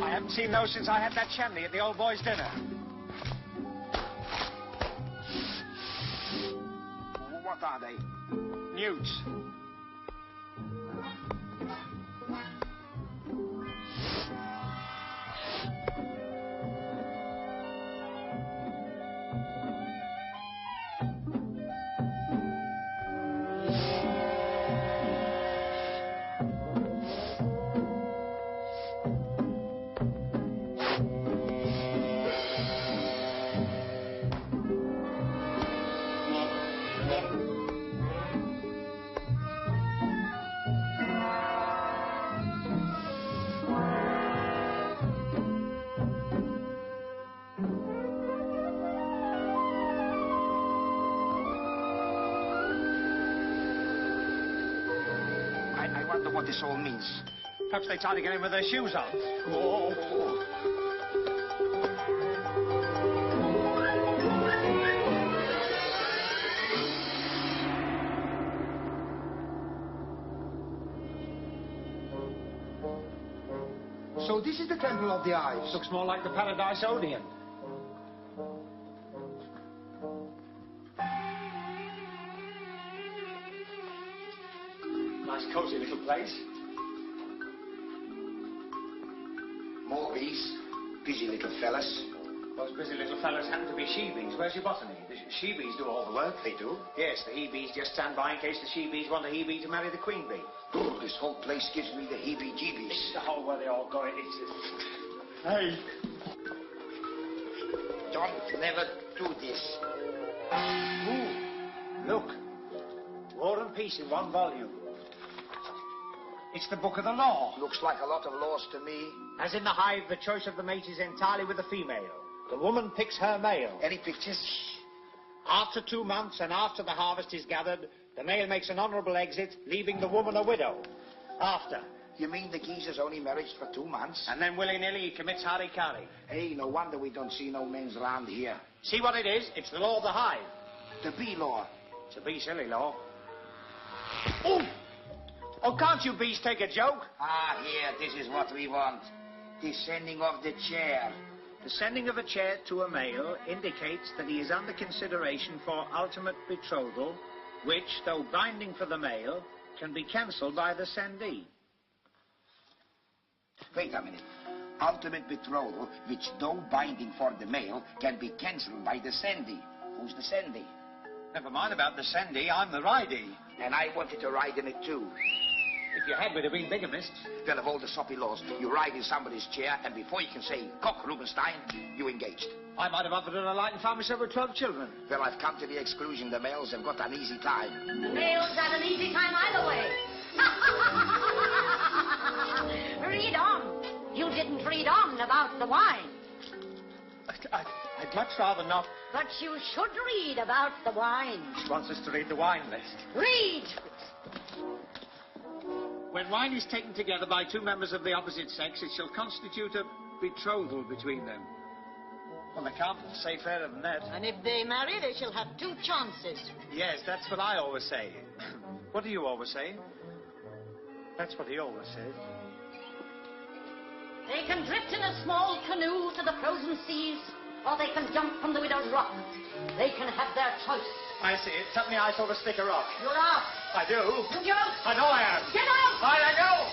K: I haven't seen those since I had that shandy at the old boys' dinner.
J: What are they?
K: Newts.
J: wonder what this all means.
K: Perhaps they try to get in with their shoes on. Oh.
J: So this is the Temple of the Eyes.
K: Looks more like the Paradise Odeon. Nice cosy little place.
J: More bees. Busy little fellas.
K: Those busy little fellas happen to be she-bees. Where's your botany? The she-bees do all the work.
J: They do?
K: Yes, the he-bees just stand by in case the she-bees want a he-bee to marry the queen bee.
J: Brr, this whole place gives me the heebie-jeebies.
K: It's the whole where they all go. Hey.
J: Don't never do this.
K: Ooh, look. War and Peace in one volume. It's the Book of the Law.
J: Looks like a lot of laws to me.
K: As in the hive, the choice of the mate is entirely with the female. The woman picks her male.
J: Any pictures?
K: After 2 months and after the harvest is gathered, the male makes an honourable exit, leaving the woman a widow. After.
J: You mean the geezer's only married for 2 months?
K: And then willy-nilly he commits harikari.
J: Hey, no wonder we don't see no men's round here.
K: See what it is? It's the law of the hive.
J: The bee law.
K: It's a bee silly law. Oh! Oh, can't you bees take a joke?
J: Ah, here, this is what we want. The sending of the chair.
K: The sending of a chair to a male indicates that he is under consideration for ultimate betrothal, which, though binding for the male, can be cancelled by the sendee.
J: Wait a minute. Ultimate betrothal, which, though binding for the male, can be cancelled by the sendee. Who's the sendee?
K: Never mind about the sendee, I'm the ridee.
J: And I wanted to ride in it too.
K: If you had, we'd have been bigamists.
J: Well, of all the soppy laws, you ride in somebody's chair, and before you can say, "Cock, Rubenstein," you engaged.
K: I might have offered her a light and found myself with 12 children.
J: Well, I've come to the exclusion. The males have got an easy time.
F: The males had an easy time either way. Read on. You didn't read on about the wine.
K: I'd much rather not.
F: But you should read about the wine.
K: She wants us to read the wine list.
F: Read!
K: When wine is taken together by 2 members of the opposite sex, it shall constitute a betrothal between them. Well, they can't say fairer than that.
F: And if they marry, they shall have 2 chances.
K: Yes, that's what I always say. What do you always say? That's what he always says.
F: They can drift in a small canoe to the frozen seas, or they can jump from the widow's rock. They can have their choice.
K: I see. It's something I saw to stick a rock.
F: You're out.
K: I do.
F: You're out.
K: I know I am.
F: Get out.
K: I know.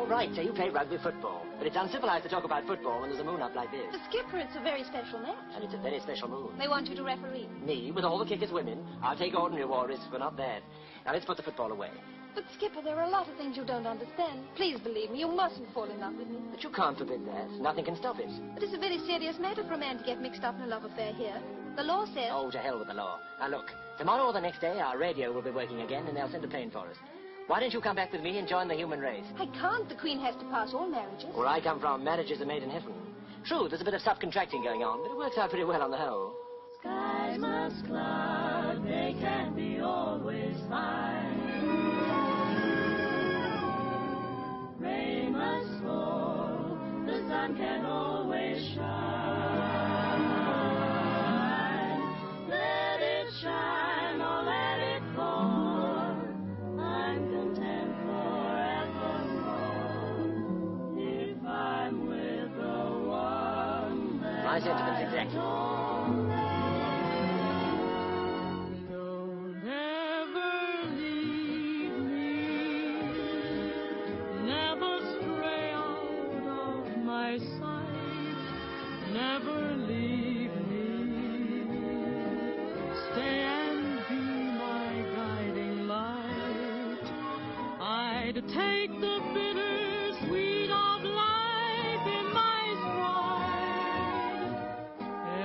M: Right, so you play rugby football. But it's uncivilized to talk about football when there's a moon up like this.
E: The skipper, it's a very special match.
M: And it's a very special moon.
E: They want you to referee.
M: Me, with all the kickers women, I'll take ordinary war risks, but not that. Now let's put the football away.
E: But, Skipper, there are a lot of things you don't understand. Please believe me, you mustn't fall in love with me.
M: But you can't forbid that. Nothing can stop it.
E: But it's a very serious matter for a man to get mixed up in a love affair here. The law says...
M: Oh, to hell with the law. Now look, tomorrow or the next day, our radio will be working again, and they'll send a plane for us. Why don't you come back with me and join the human race?
E: I can't. The Queen has to pass all marriages.
M: Where I come from, marriages are made in heaven. True, there's a bit of subcontracting going on, but it works out pretty well on the whole.
C: Skies must cloud, they can be always fine. Rain must fall, the sun can always shine.
M: my sentiments exactly.
C: Never leave me. Stay and be my guiding light. I'd take the bitter sweet of life in my stride.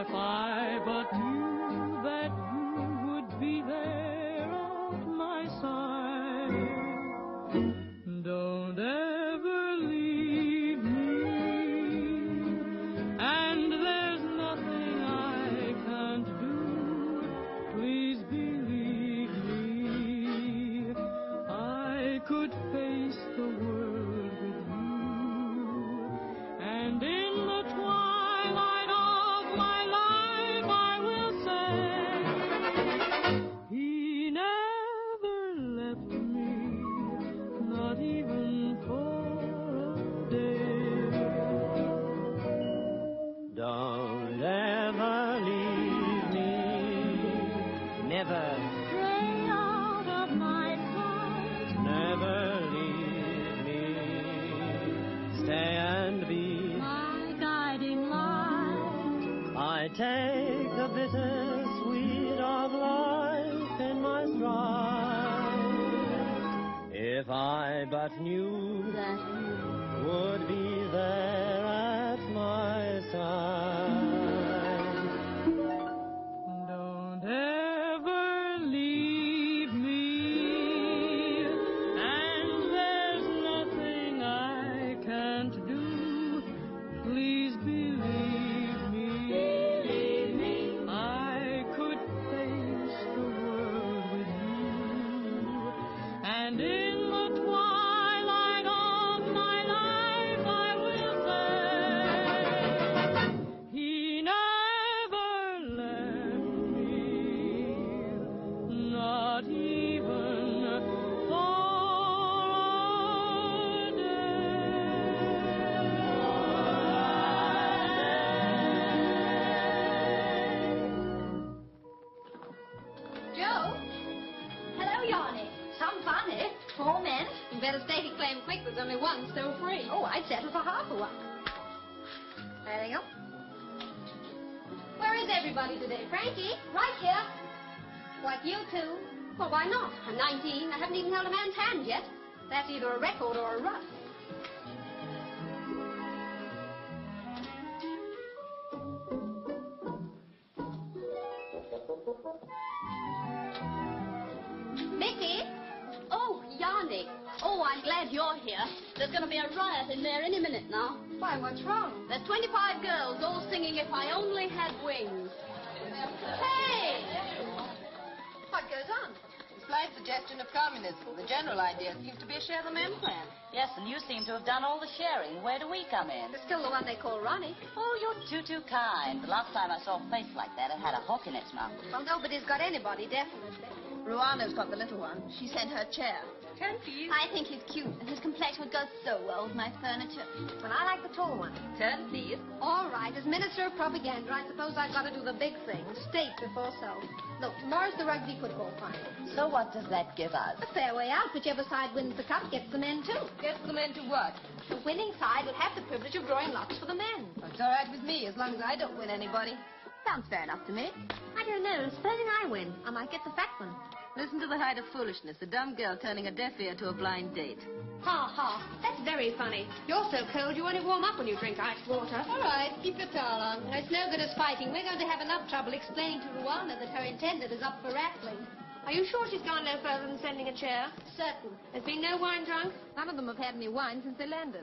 C: If I but knew that you would be there at my side. Don't ever leave me. And there's nothing I can't do. Please believe me. I could face the world with you. And in the twilight of my life I will say, he never left me, not even for a day.
L: Don't ever leave me. Never.
C: Stay out of my sight.
L: Never leave me. Stay and be
C: My guiding light.
L: I take the bitter sweet of life in my stride. If I but knew
C: That you
L: would be there at my side.
C: don't ever leave me. And there's nothing I can't do. Please believe me. Believe me. I could face the world with you. And in the twilight of my life I will say, he never left me, not even for a
E: Joe? Hello, Yanni. Some fun, eh? 4 men? You better stake a claim quick. There's only one still free. Oh, I'd settle for half of one. There you go. Where is everybody today? Frankie? Right here. What, you two? Well, why not? I'm 19. I haven't even held a man's hand yet. That's either a record or a rut. Mickey? Oh, Yanni. Oh, I'm glad you're here. There's going to be a riot in there any minute now. Why, what's wrong? There's 25 girls all singing If I Only Had Wings. Hey! What goes on?
N: Slight suggestion of communism. The general idea seems to be a share the men plan.
F: Yes, and you seem to have done all the sharing. Where do we come in?
E: There's still the one they call Ronnie.
F: Oh, you're too kind. The last time I saw a face like that, it had a hook in its mouth.
E: Well, nobody's got anybody, definitely.
N: Ruano's got the little one. She sent her chair.
E: Turn, please. I think he's cute, and his complexion would go so well with my furniture. Well, I like the tall one.
N: Turn, please.
E: All right, as Minister of Propaganda, I suppose I've got to do the big thing, state before self. Look, tomorrow's the rugby football final.
F: So what does that give us?
E: A fair way out. Whichever side wins the cup gets the men, too.
N: Gets the men to what?
E: The winning side will have the privilege of drawing lots for the men.
N: It's all right with me, as long as I don't win anybody.
E: Sounds fair enough to me. I don't know. Supposing I win, I might get the fat one.
N: Listen to the height of foolishness. A dumb girl turning a deaf ear to a blind date.
E: Ha, ha. That's very funny. You're so cold you only warm up when you drink iced water.
N: All right, keep your towel on.
E: It's no good us fighting. We're going to have enough trouble explaining to Rwanda that her intended is up for rattling. Are you sure she's gone no further than sending a chair? Certain. There's been no wine drunk?
N: None of them have had any wine since they landed.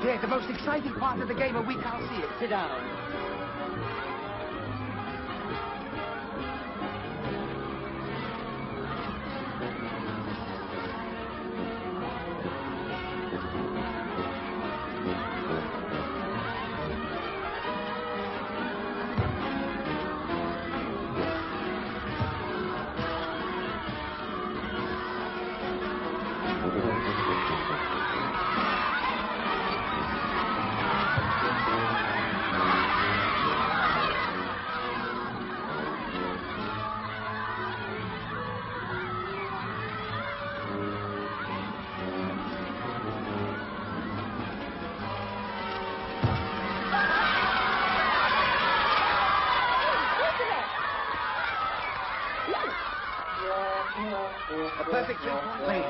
L: Yes, the most exciting part of the game, and we can't see it. Sit down. A perfect three-point lead.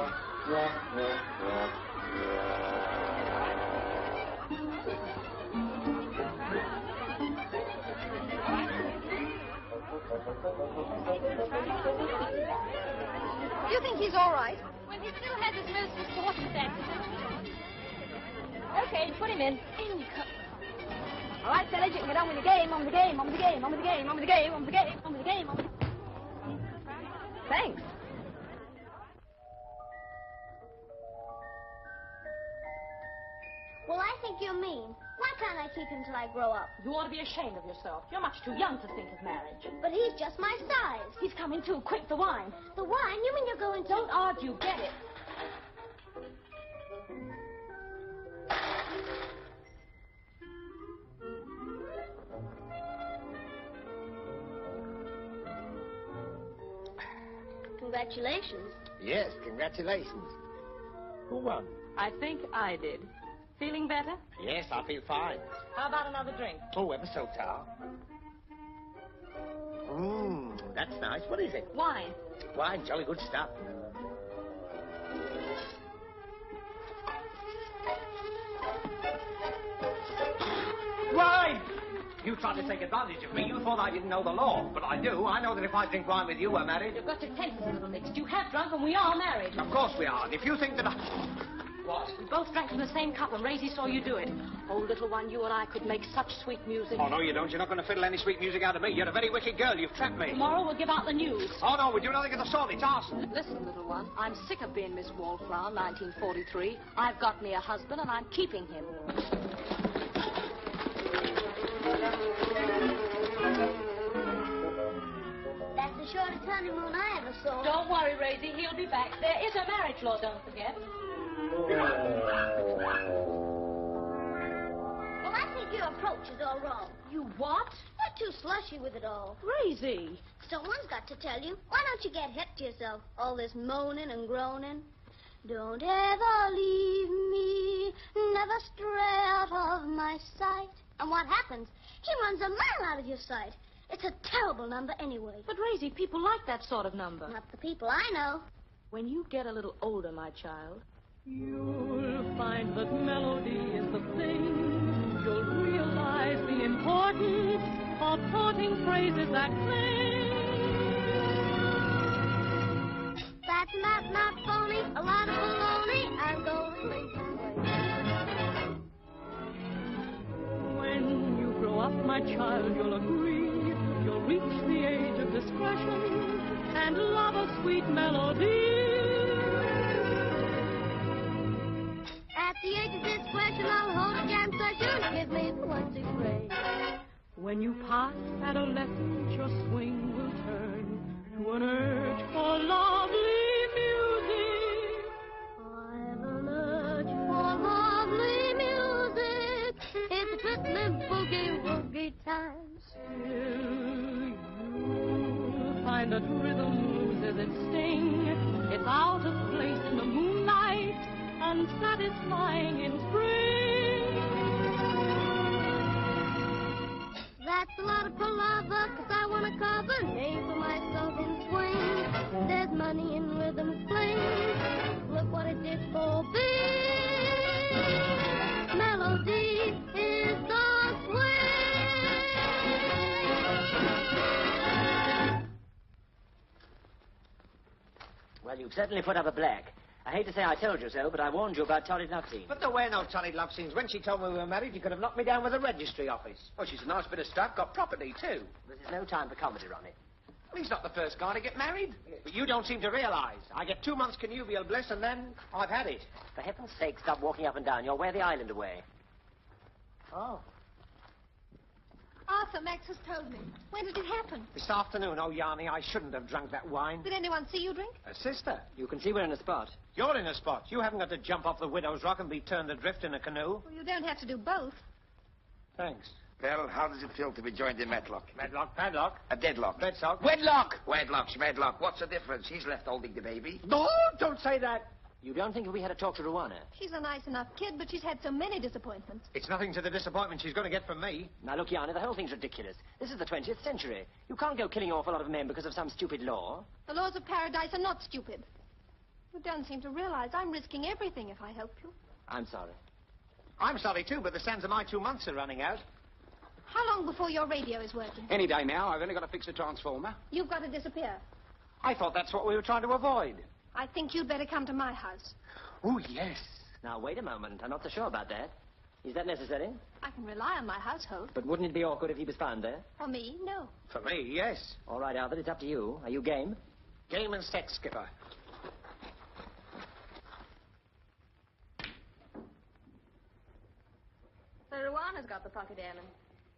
D: Do you think he's all right?
E: Well, he still has his most important accident.
D: Okay, put him in. All right, fellas, you can get on with the game, on with the game, on with the game, on with the game, on with the game, on with the game, on with the game, on with the game. Thanks.
O: Well, I think you're mean. Why can't I keep him till I grow up?
D: You ought to be ashamed of yourself. You're much too young to think of marriage.
O: But he's just my size.
D: He's coming too. Quick, the wine.
O: The wine? You mean you're going to...
D: Don't argue. Get it.
O: Congratulations.
L: Yes, congratulations. Who won?
D: I think I did. Feeling better?
L: Yes, I feel fine.
D: How about another drink?
L: Oh, ever so tall. That's nice. What is it?
D: Wine.
L: Wine, jolly good stuff.
G: Wine! You tried to take advantage of me. You thought I didn't know the law. But I do. I know that if I drink wine with you, we're married.
D: You've got your tempers a little mixed. You have drunk and we are married.
G: Of course we are. And if you think that I... What?
D: We both drank from the same cup and Raisy saw you do it. Oh, little one, you and I could make such sweet music.
G: Oh, no, you don't. You're not going to fiddle any sweet music out of me. You're a very wicked girl. You've trapped me.
D: Tomorrow we'll give out the news.
G: Oh, no, we'll do nothing of the sort. It's arson.
D: Listen, little one, I'm sick of being Miss Wallflower, 1943. I've got me a husband and I'm keeping him.
O: That's the shortest honeymoon I ever saw.
D: Don't worry, Raisy. He'll be back. There is a marriage law, don't forget.
O: Well, I think your approach is all wrong.
D: You what?
O: You're too slushy with it all.
D: Raisy.
O: Someone's got to tell you. Why don't you get hip to yourself? All this moaning and groaning. Don't ever leave me, never stray out of my sight. And what happens? He runs a mile out of your sight. It's a terrible number anyway.
D: But, Raisy, people like that sort of number.
O: Not the people I know.
D: When you get a little older, my child, you'll find that melody is the thing. You'll realize the importance of taunting phrases that cling.
O: That's not phony, a lot of baloney. I'm going
D: When you grow up, my child, you'll agree. You'll reach the age of discretion and love a sweet melody.
O: At the age of discretion, I'll hold a jam session. Give me the one to pray.
D: When you pass adolescence, your swing will turn to an urge for lovely music.
O: I've an urge for lovely music. It's a twistin' boogie-woogie time.
D: Still, you'll find that rhythm loses its sting. It's out of place in the moonlight, unsatisfying in spring.
O: That's a lot of palaver, 'cause I want to carve a name for myself in swing. There's money in rhythm fling. Look what it did for me. Melody is the swing.
M: Well, you've certainly put up a black. I hate to say I told you so, but I warned you about torrid love scenes.
L: But there were no torrid love scenes. When she told me we were married, you could have knocked me down with a registry office.
H: Well, she's a nice bit of stuff. Got property, too.
M: This is no time for comedy, Ronnie.
H: Well, he's not the first guy to get married.
L: But you don't seem to realise. I get 2 months connubial bliss, and then I've had it.
M: For heaven's sake, stop walking up and down. You'll wear the island away.
L: Oh.
D: Arthur, Max has told me. When did it happen?
L: This afternoon. Oh, Yanni, I shouldn't have drunk that wine.
D: Did anyone see you drink?
L: A sister.
M: You can see we're in a spot.
L: You're in a spot. You haven't got to jump off the Widow's Rock and be turned adrift in a canoe.
D: Well, you don't have to do both.
L: Thanks.
J: Well, how does it feel to be joined in Matlock?
L: Medlock, padlock.
J: A deadlock.
L: Bedsock.
J: Wedlock! Wedlock, Schmedlock. What's the difference? He's left holding the baby.
L: No, don't say that.
M: You don't think we had a talk to Ruana?
D: She's a nice enough kid, but she's had so many disappointments.
L: It's nothing to the disappointment she's going to get from me.
M: Now, look, Yanni, the whole thing's ridiculous. This is the 20th century. You can't go killing off a lot of men because of some stupid law.
D: The laws of paradise are not stupid. You don't seem to realize I'm risking everything if I help you.
M: I'm sorry.
L: I'm sorry, too, but the sands of my 2 months are running out.
D: How long before your radio is working?
H: Any day now. I've only got to fix the transformer.
D: You've got to disappear.
L: I thought that's what we were trying to avoid.
D: I think you'd better come to my house.
L: Oh, yes.
M: Now, wait a moment. I'm not so sure about that. Is that necessary?
D: I can rely on my household.
M: But wouldn't it be awkward if he was found there?
D: For me, no.
L: For me, yes.
M: All right, Arthur, it's up to you. Are you game?
L: Game and set, Skipper.
N: So Ruana's got the pocket airman.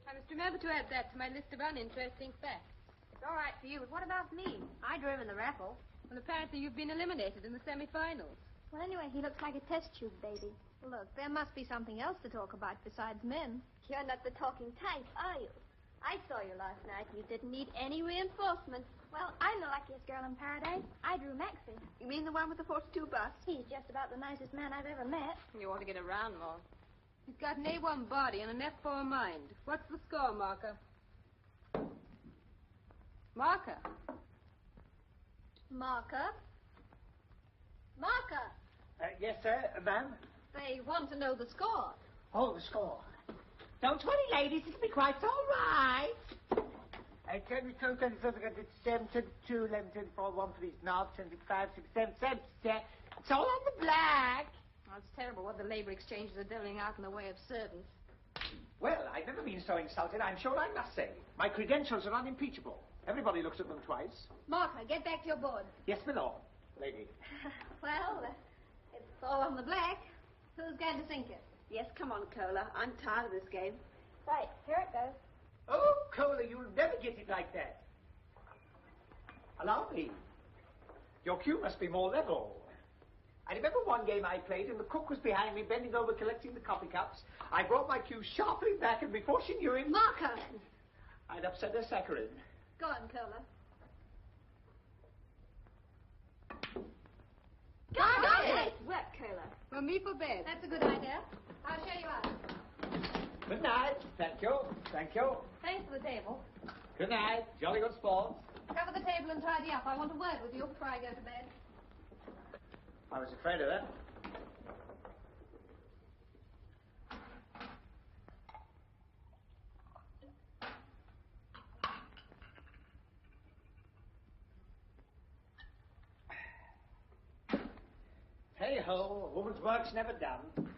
N: I must remember to add that to my list of uninteresting facts. It's all right for you, but what about me? I drove in the raffle. Well, apparently you've been eliminated in the semi-finals.
D: Well, anyway, he looks like a test tube baby. Look, there must be something else to talk about besides men.
O: You're not the talking type, are you? I saw you last night. You didn't need any reinforcements. Well, I'm the luckiest girl in paradise. I drew Maxie.
N: You mean the one with the 42 bust?
O: He's just about the nicest man I've ever met.
N: You ought to get around more. He's got an A1 body and an F4 mind. What's the score, Marker? Marker?
D: Marker? Marker!
L: Yes, sir, ma'am?
D: They want to know the score.
L: Oh, the score. Don't worry, ladies. It'll be quite all right. 22, 23, 27, 22, 11, 24, 1 for these knobs, 25, 6, 7, 7. It's all on the black.
N: Oh, it's terrible what the labor exchanges are dealing out in the way of servants.
L: Well, I've never been so insulted, I'm sure I must say. My credentials are unimpeachable. Everybody looks at them twice.
D: Marker, get back to your board.
L: Yes, my lord, lady.
D: Well, it's all on the black. Who's going to sink it?
N: Yes, come on, Cola. I'm tired of this game.
O: Right, here it goes.
L: Oh, Cola, you'll never get it like that. Allow me. Your cue must be more level. I remember one game I played, and the cook was behind me, bending over, collecting the coffee cups. I brought my cue sharply back, and before she knew it...
D: Marker!
L: I'd upset her saccharin.
D: Go on, Cola.
N: Got it! Wet, Cola. Well, me for bed.
D: That's a good idea. I'll show you out.
L: Good night. Thank you. Thank you.
D: Thanks for the table.
L: Good night. Jolly good sport.
D: Cover the table and tidy up. I want a word with you before I go to bed.
L: I was afraid of that. Hey-ho, a woman's work's never done.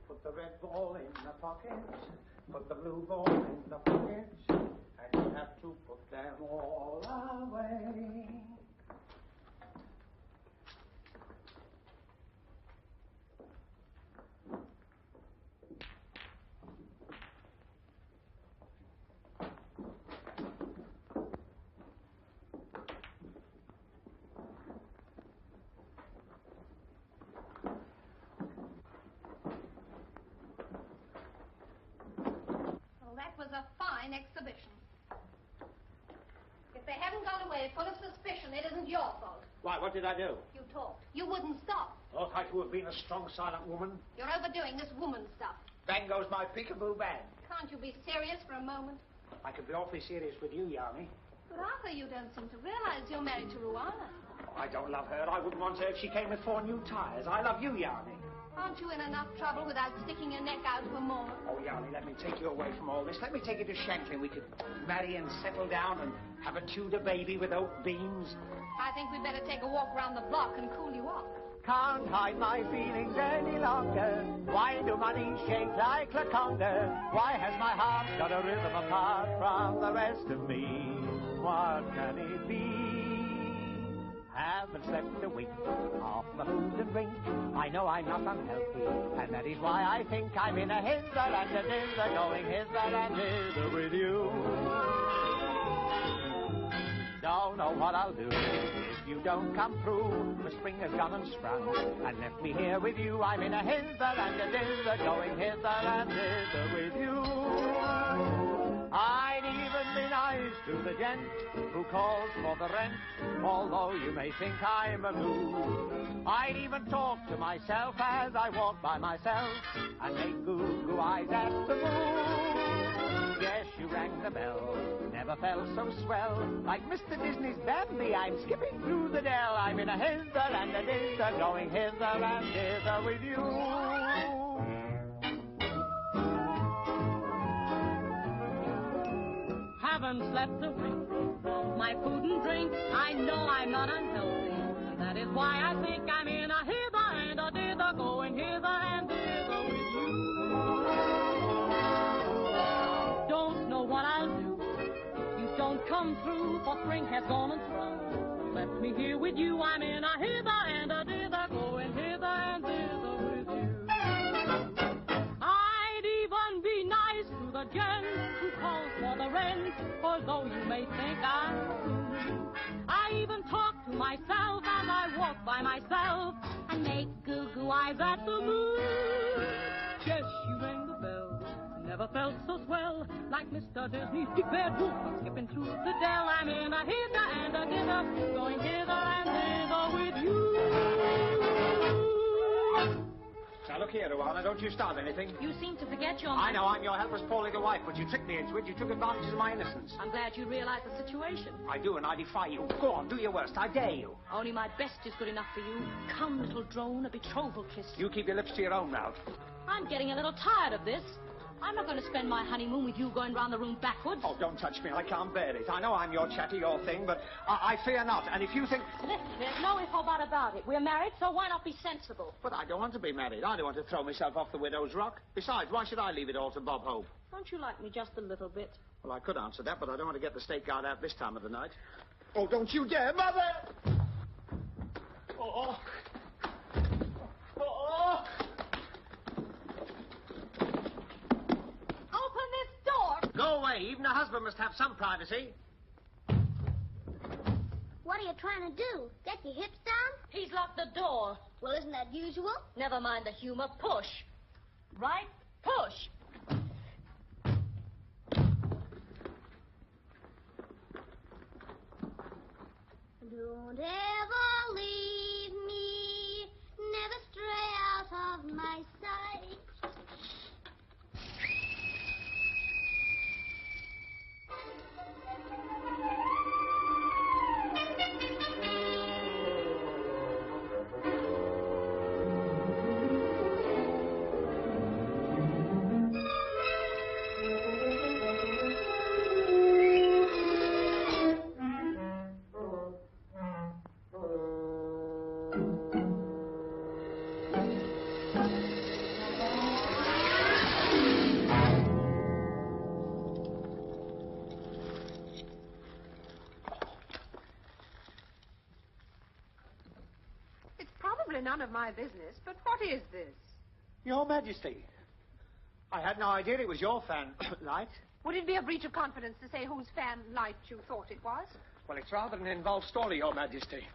L: Put the red ball in the pocket, put the blue ball in the pocket, and you have to put them all away.
D: Well, that was a fine exhibition. If they haven't gone away full of suspicion, it isn't your fault.
L: Why, what did I do?
D: You talked. You wouldn't stop.
L: Ought I to have been a strong, silent woman?
D: You're overdoing this woman stuff.
L: Bang goes my peekaboo bang.
D: Can't you be serious for a moment?
L: I can be awfully serious with you, Yarny.
D: But Arthur, you don't seem to realize you're married to Ruana.
L: Oh, I don't love her. I wouldn't want her if she came with 4 new tires. I love you, Yarny.
D: Aren't you in enough trouble without sticking your neck out for more?
K: Oh, Yarny, let me take you away from all this. Let me take you to Shanklin. We could marry and settle down and have a Tudor baby with oak beams.
D: I think we'd better take a walk around the block and cool you off.
L: Can't hide my feelings any longer. Why do my knees shake like a conga? Why has my heart got a rhythm apart from the rest of me? What can it be? Haven't slept a wink, off my food and drink. I know I'm not unhealthy, and that is why I think I'm in a hither and a dither, going hither and thither with you. Don't know what I'll do if you don't come through. The spring has gone and sprung and left me here with you. I'm in a hither and a dither, going hither and thither with you. I'd even be nice to the gent who calls for the rent, although you may think I'm a mood. I'd even talk to myself as I walk by myself and make goo-goo eyes at the moon. Yes, you rang the bell, never felt so swell. Like Mr. Disney's Bambi, I'm skipping through the dell. I'm in a hither and a dither, going hither and thither with you.
C: Haven't slept a wink, my food and drink. I know I'm not unhealthy. That is why I think I'm in a hither and a dither, going hither and thither with you. Don't know what I'll do if you don't come through, for spring has gone and sprung. Left me here with you. I'm in a hither and a dither, going hither and thither with you. I'd even be nice to the gent who calls for the rent, although you may think I'm rude. I even talk to myself as I walk by myself and make goo-goo eyes at the moon. Yes, you rang the bell, never felt so swell. Like Mr. Disney's big bad wolf, I'm skipping through the dell. I'm in a hither and a dither, going hither and thither with you.
K: Now, look here, Ruana, don't you start anything.
C: You seem to forget your...
K: I know, I'm your helpless, poor little wife, but you tricked me into it. You took advantage of my innocence.
C: I'm glad you realize the situation.
K: I do, and I defy you. Go on, do your worst. I dare you.
C: Only my best is good enough for you. Come, little drone, a betrothal kiss.
K: You keep your lips to your own mouth.
C: I'm getting a little tired of this. I'm not going to spend my honeymoon with you going round the room backwards.
K: Oh, don't touch me. I can't bear it. I know I'm your chatty, your thing, but I fear not. And if you think...
C: Listen, there's no if or but about it. We're married, so why not be sensible?
K: But I don't want to be married. I don't want to throw myself off the widow's rock. Besides, why should I leave it all to Bob Hope?
C: Don't you like me just a little bit?
K: Well, I could answer that, but I don't want to get the state guard out this time of the night. Oh, don't you dare, Mother! Oh. Oh.
C: Open this door!
K: Go away. Even a husband must have some privacy.
O: What are you trying to do? Get your hips down?
C: He's locked the door.
O: Well, isn't that usual?
C: Never mind the humor. Push. Right? Push.
O: Don't ever leave me, never stray out of my sight.
N: None of my business, but what is this?
K: Your Majesty. I had no idea it was your fan light.
N: Would it be a breach of confidence to say whose fan light you thought it was?
K: Well, it's rather an involved story, Your Majesty.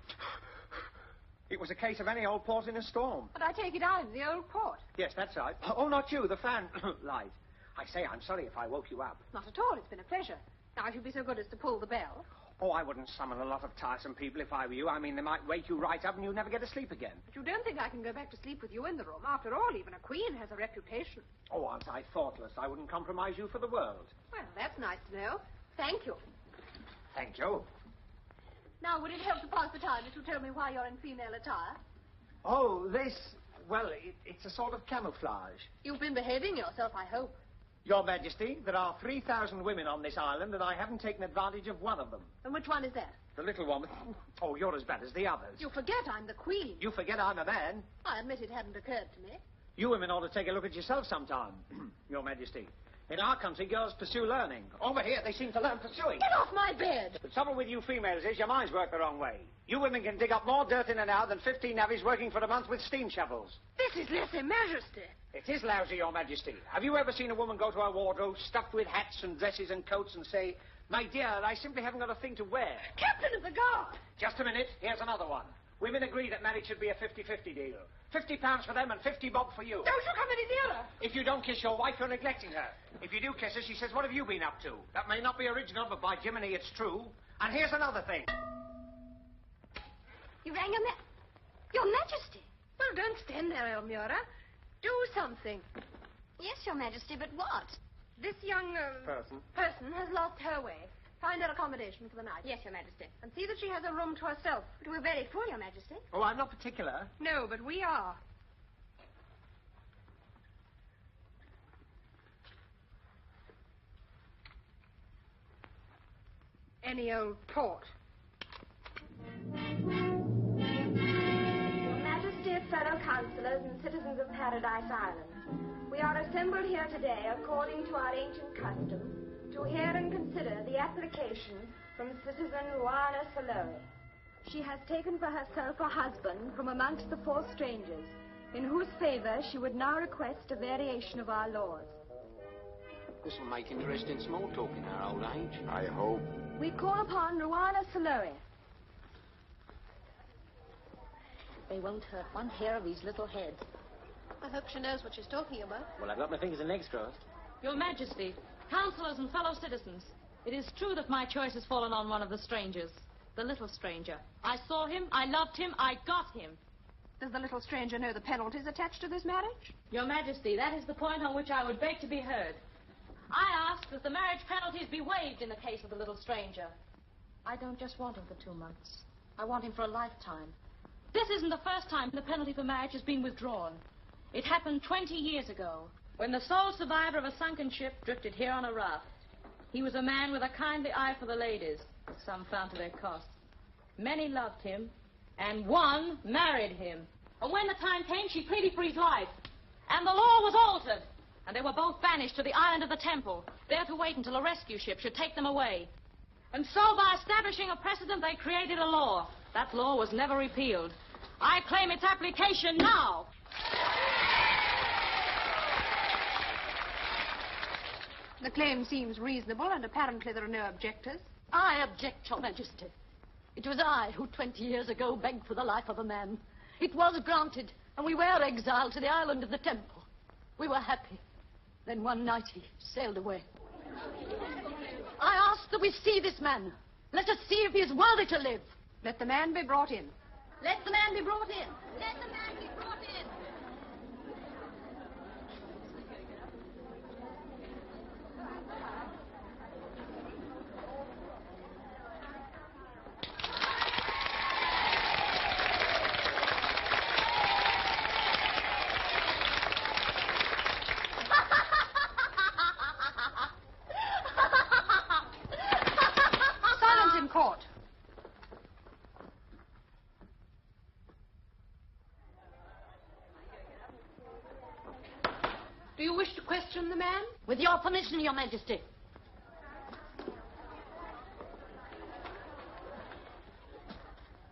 K: It was a case of any old port in a storm.
N: But I take it I'm the old port.
K: Yes, that's right. Oh, not you, the fan light. I say, I'm sorry if I woke you up.
N: Not at all. It's been a pleasure. Now, if you'll be so good as to pull the bell.
K: Oh, I wouldn't summon a lot of tiresome people if I were you. I mean, they might wake you right up and you'd never get to sleep again.
N: But you don't think I can go back to sleep with you in the room? After all, even a queen has a reputation.
K: Oh, aren't I thoughtless? I wouldn't compromise you for the world.
N: Well, that's nice to know. Thank you.
K: Thank you.
N: Now, would it help to pass the time if you tell me why you're in female attire?
K: Oh, this
L: well, it's a sort of camouflage.
N: You've been behaving yourself, I hope.
L: Your Majesty, there are 3,000 women on this island, and I haven't taken advantage of one of them.
N: And which one is that?
L: The little one with... Oh, you're as bad as the others.
N: You forget I'm the Queen.
L: You forget I'm a man.
N: I admit it hadn't occurred to me.
L: You women ought to take a look at yourself sometime, Your Majesty. In our country, girls pursue learning. Over here, they seem to learn pursuing.
N: Get off my bed!
L: The trouble with you females is your minds work the wrong way. You women can dig up more dirt in an hour than 15 navvies working for a month with steam shovels.
N: This is lese majesty.
L: It is lousy, Your Majesty. Have you ever seen a woman go to her wardrobe stuffed with hats and dresses and coats and say, "My dear, I simply haven't got a thing to wear"?
N: Captain of the Guard!
L: Just a minute. Here's another one. Women agree that marriage should be a 50-50 deal. £50 for them and 50 bob for you.
N: Don't you come any nearer.
L: If you don't kiss your wife, you're neglecting her. If you do kiss her, she says, "What have you been up to?" That may not be original, but by Jiminy, it's true. And here's another thing.
N: You rang Your Majesty. Well, don't stand there, Elmira. Do something.
O: Yes, Your Majesty, but what?
N: This young person has lost her way. Find her accommodation for the night.
O: Yes, Your Majesty.
N: And see that she has a room to herself.
O: But we're very full, Your Majesty.
L: Oh, I'm not particular.
N: No, but we are. Any old port.
P: Your Majesty, fellow councillors and citizens of Paradise Island, we are assembled here today according to our ancient custom to hear and consider the application from citizen Ruana Saloe. She has taken for herself a husband from amongst the 4 strangers, in whose favor she would now request a variation of our laws.
H: This will make interesting small talk in our old age.
J: I hope.
P: We call upon Ruana Saloe.
F: They won't hurt one hair of these little heads.
N: I hope she knows what she's talking about.
M: Well, I've got my fingers and legs crossed.
C: Your Majesty, councillors and fellow citizens, it is true that my choice has fallen on one of the strangers, the little stranger. I saw him, I loved him, I got him.
N: Does the little stranger know the penalties attached to this marriage?
C: Your Majesty, that is the point on which I would beg to be heard. I ask that the marriage penalties be waived in the case of the little stranger. I don't just want him for 2 months. I want him for a lifetime. This isn't the first time the penalty for marriage has been withdrawn. It happened 20 years ago, when the sole survivor of a sunken ship drifted here on a raft. He was a man with a kindly eye for the ladies, as some found to their cost. Many loved him, and one married him. And when the time came, she pleaded for his life. And the law was altered, and they were both banished to the island of the Temple, there to wait until a rescue ship should take them away. And so, by establishing a precedent, they created a law. That law was never repealed. I claim its application now.
N: The claim seems reasonable, and apparently there are no objectors.
F: I object, Your Majesty. It was I who 20 years ago begged for the life of a man. It was granted, and we were exiled to the island of the Temple. We were happy. Then one night he sailed away. I ask that we see this man. Let us see if he is worthy to live.
N: Let the man be brought in.
F: Let the man be brought in.
O: Let the man be brought in.
N: Silence in court. Do you wish to question the man?
F: With your permission, Your Majesty.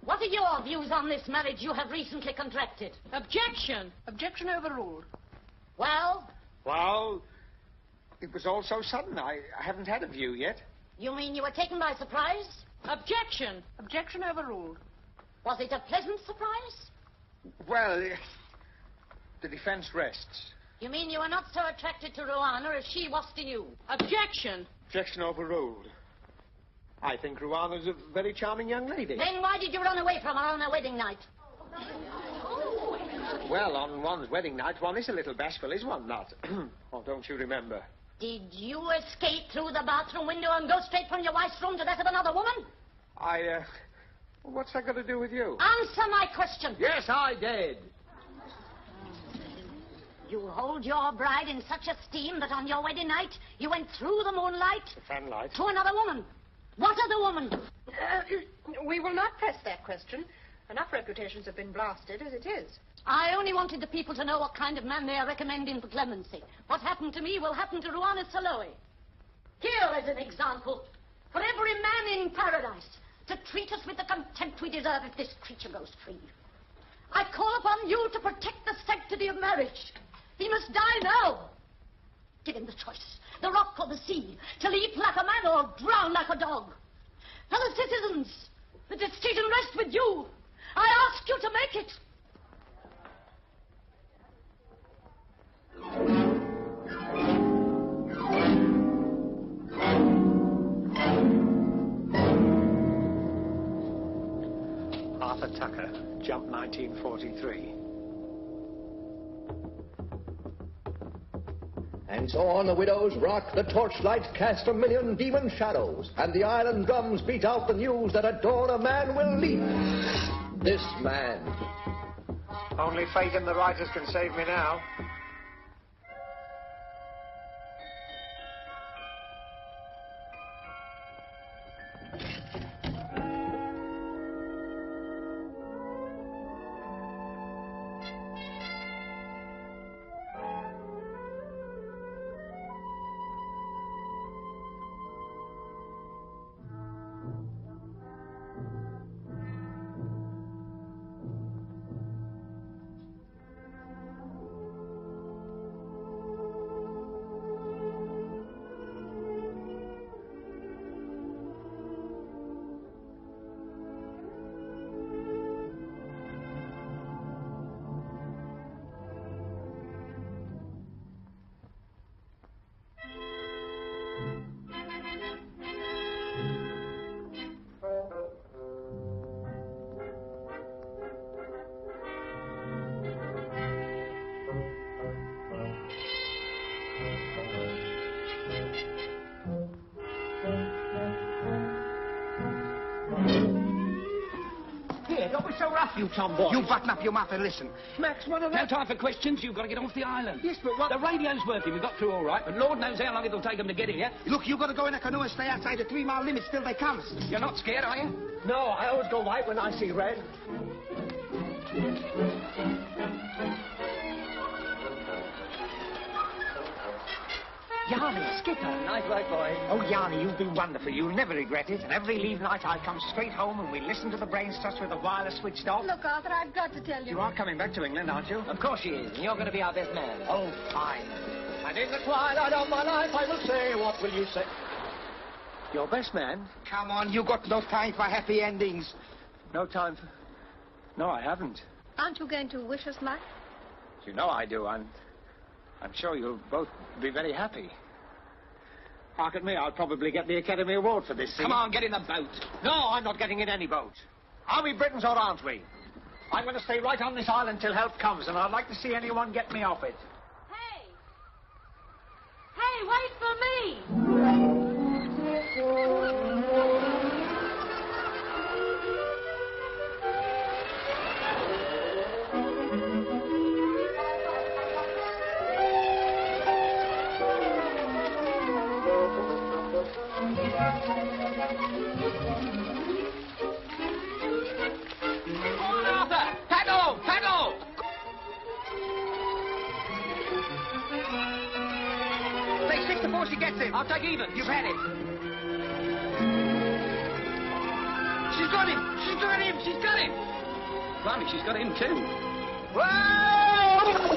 F: What are your views on this marriage you have recently contracted?
C: Objection!
N: Objection overruled.
F: Well?
L: Well, it was all so sudden. I haven't had a view yet.
F: You mean you were taken by surprise?
C: Objection!
N: Objection overruled.
F: Was it a pleasant surprise?
L: Well, the defense rests.
F: You mean you were not so attracted to Ruana as she was to you?
C: Objection!
L: Objection overruled. I think Ruana's a very charming young lady.
F: Then why did you run away from her on her wedding night?
L: Well, on one's wedding night, one is a little bashful, is one not? Oh, don't you remember?
F: Did you escape through the bathroom window and go straight from your wife's room to that of another woman?
L: What's that got to do with you?
F: Answer my question.
L: Yes, I did.
F: You hold your bride in such esteem that on your wedding night you went through the moonlight
G: Fanlight.
F: to another woman. What other woman?
N: We will not press that question. Enough reputations have been blasted as it is.
F: I only wanted the people to know what kind of man they are recommending for clemency. What happened to me will happen to Ruana Saloe. Here is an example for every man in paradise to treat us with the contempt we deserve if this creature goes free. I call upon you to protect the sanctity of marriage. He must die now. Give him the choice, the rock or the sea, to leap like a man or drown like a dog. Fellow citizens, the decision rests with you. I ask you to make it.
K: Arthur Tucker, jump 1943.
A: And so on the widow's rock, the torchlight cast a million demon shadows, and the island drums beat out the news that at dawn a man will leap. This man.
K: Only fate and the writers can save me now.
H: Don't be so rough, you tomboy.
J: You button up your mouth and listen.
H: Max, what are No time for questions. You've got to get off the island.
J: Yes, but what...
H: The radio's working. We've got through all right, but Lord knows how long it'll take them to get here.
J: Look, you've got to go in a canoe and stay outside the 3-mile limit till they come.
H: You're not scared, are you?
L: No, I always go white when I see red.
G: Yanni, skipper.
L: Nice work, boys.
G: Oh, Yanni, you've been wonderful. You'll never regret it. And every leave night I come straight home and we listen to the brain stuff with the wireless switched off.
N: Look, Arthur, I've got to tell you.
H: You are coming back to England, aren't you?
M: Of course she is, and you're going to be our best man.
G: Oh, fine.
L: And in the twilight of my life I will say, what will you say?
G: Your best man?
J: Come on, you got no time for happy endings.
G: No time for... No, I haven't.
N: Aren't you going to wish us luck?
G: You know I do. I'm sure you'll both be very happy. Hark at me, I'll probably get the Academy Award for this scene.
H: Come on, get in the boat.
G: No, I'm not getting in any boat. Are we Britons or aren't we? I'm going to stay right on this island till help comes, and I'd like to see anyone get me off it.
F: Hey! Hey, wait for me!
J: Before she gets him.
H: I'll take even.
J: You've had it. She's got him. She's got him. She's got him.
H: Blimey, she's got him too.
J: Whoa!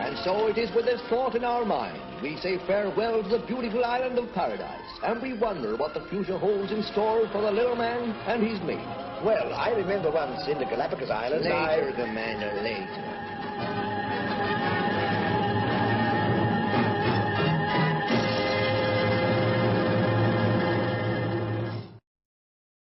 A: And so it is with this thought in our mind, we say farewell to the beautiful island of paradise, and we wonder what the future holds in store for the little man and his mate.
B: Well, I remember once in the Galapagos Islands,
A: Later, Commander, later.